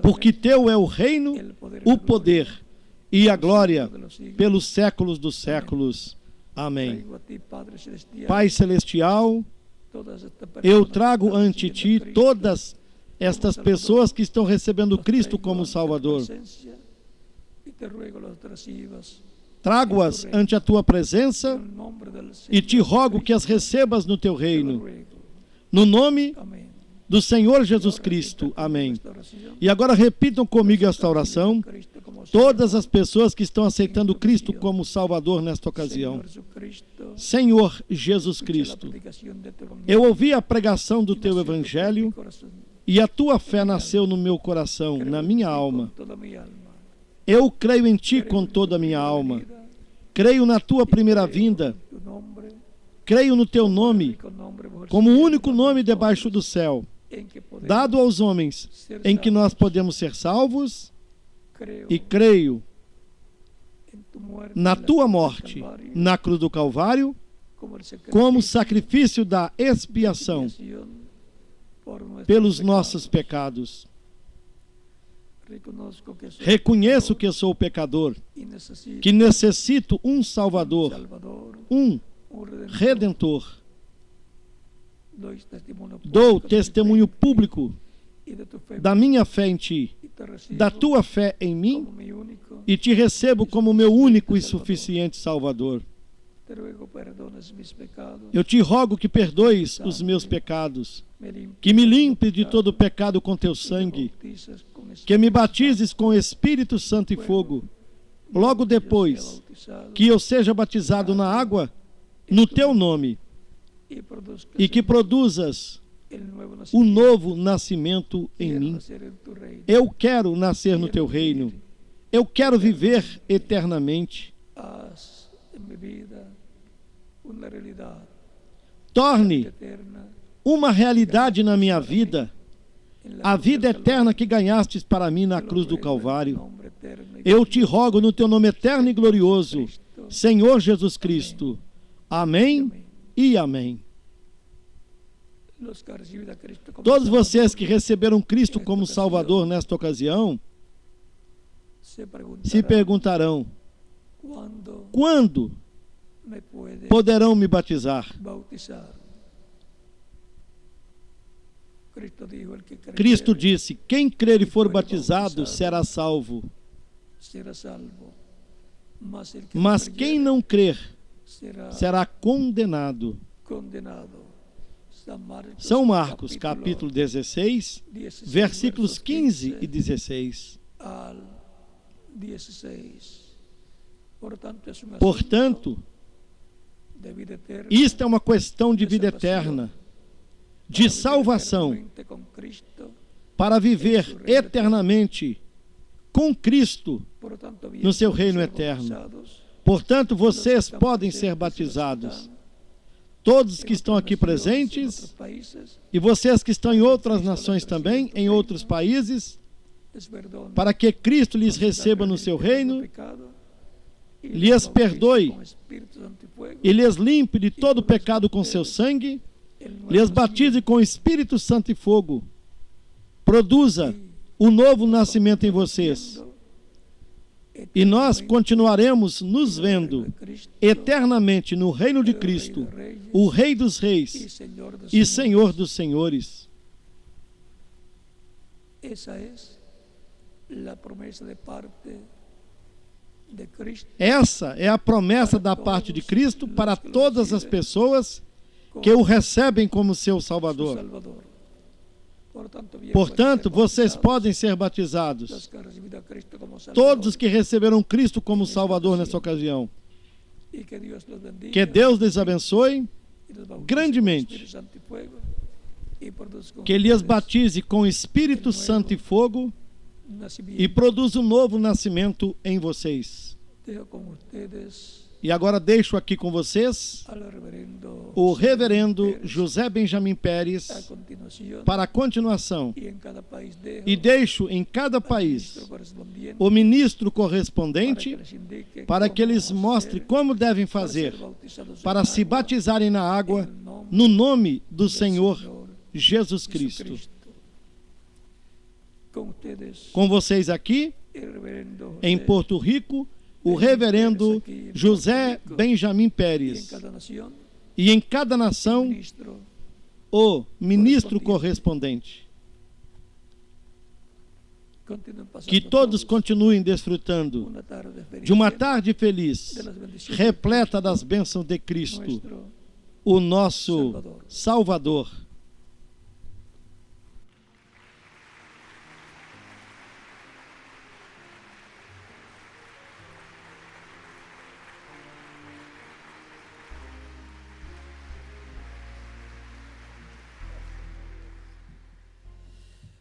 porque teu é o reino, o poder e a glória pelos séculos dos séculos. Amém. Pai Celestial, eu trago ante ti todas estas pessoas que estão recebendo Cristo como Salvador. Trago-as ante a tua presença e te rogo que as recebas no teu reino. No nome do Senhor Jesus Cristo. Amém. E agora repitam comigo esta oração. Todas as pessoas que estão aceitando Cristo como Salvador nesta ocasião. Senhor Jesus Cristo, eu ouvi a pregação do teu Evangelho e a tua fé nasceu no meu coração, na minha alma. Eu creio em ti com toda a minha alma. Creio na tua primeira vinda. Creio no teu nome como o único nome debaixo do céu. dado aos homens, em que nós podemos ser salvos, e creio na tua morte na cruz do Calvário como sacrifício da expiação pelos nossos pecados. Reconheço que eu sou pecador, que necessito um Salvador, um Redentor. Dou testemunho público da minha fé em Ti, da Tua fé em mim, e Te recebo como meu único e suficiente Salvador. Eu Te rogo que perdoes os meus pecados, que me limpes de todo pecado com Teu sangue, que me batizes com Espírito Santo e fogo, logo depois que eu seja batizado na água, no Teu nome, e que produzas o novo nascimento em mim. Eu quero nascer no Teu reino. Eu quero viver eternamente. Torne uma realidade na minha vida a vida eterna que gastes para mim na cruz do Calvário. Eu te rogo no Teu nome eterno e glorioso, Senhor Jesus Cristo. Amém e amém. Todos vocês que receberam Cristo como Salvador nesta ocasião se perguntarão: quando poderão me batizar? Cristo disse: quem crer e for batizado será salvo. Mas quem não crer será condenado. São Marcos, capítulo 16, versículos 15 e 16. Portanto, isto é uma questão de vida eterna, de salvação, para viver eternamente com Cristo no seu reino eterno. Portanto, vocês podem ser batizados. Todos que estão aqui presentes, e vocês que estão em outras nações também, em outros países, para que Cristo lhes receba no seu reino, lhes perdoe e lhes limpe de todo pecado com seu sangue, lhes batize com Espírito Santo e fogo, produza o novo nascimento em vocês. E nós continuaremos nos vendo eternamente no reino de Cristo, o Rei dos Reis e Senhor dos Senhores. Essa é a promessa da parte de Cristo para todas as pessoas que o recebem como seu Salvador. Portanto, vocês podem ser batizados. Todos os que receberam Cristo como Salvador nessa ocasião. Que Deus lhes abençoe grandemente. Que lhes batize com Espírito Santo e fogo e produza um novo nascimento em vocês. E agora deixo aqui com vocês o reverendo José Benjamin Pérez para a continuação. E deixo em cada país o ministro correspondente para que eles mostrem como devem fazer para se batizarem na água no nome do Senhor Jesus Cristo. Com vocês aqui, em Porto Rico, o reverendo José Benjamin Pérez. E em cada nação, o ministro correspondente. Que todos continuem desfrutando de uma tarde feliz, repleta das bênçãos de Cristo, o nosso Salvador.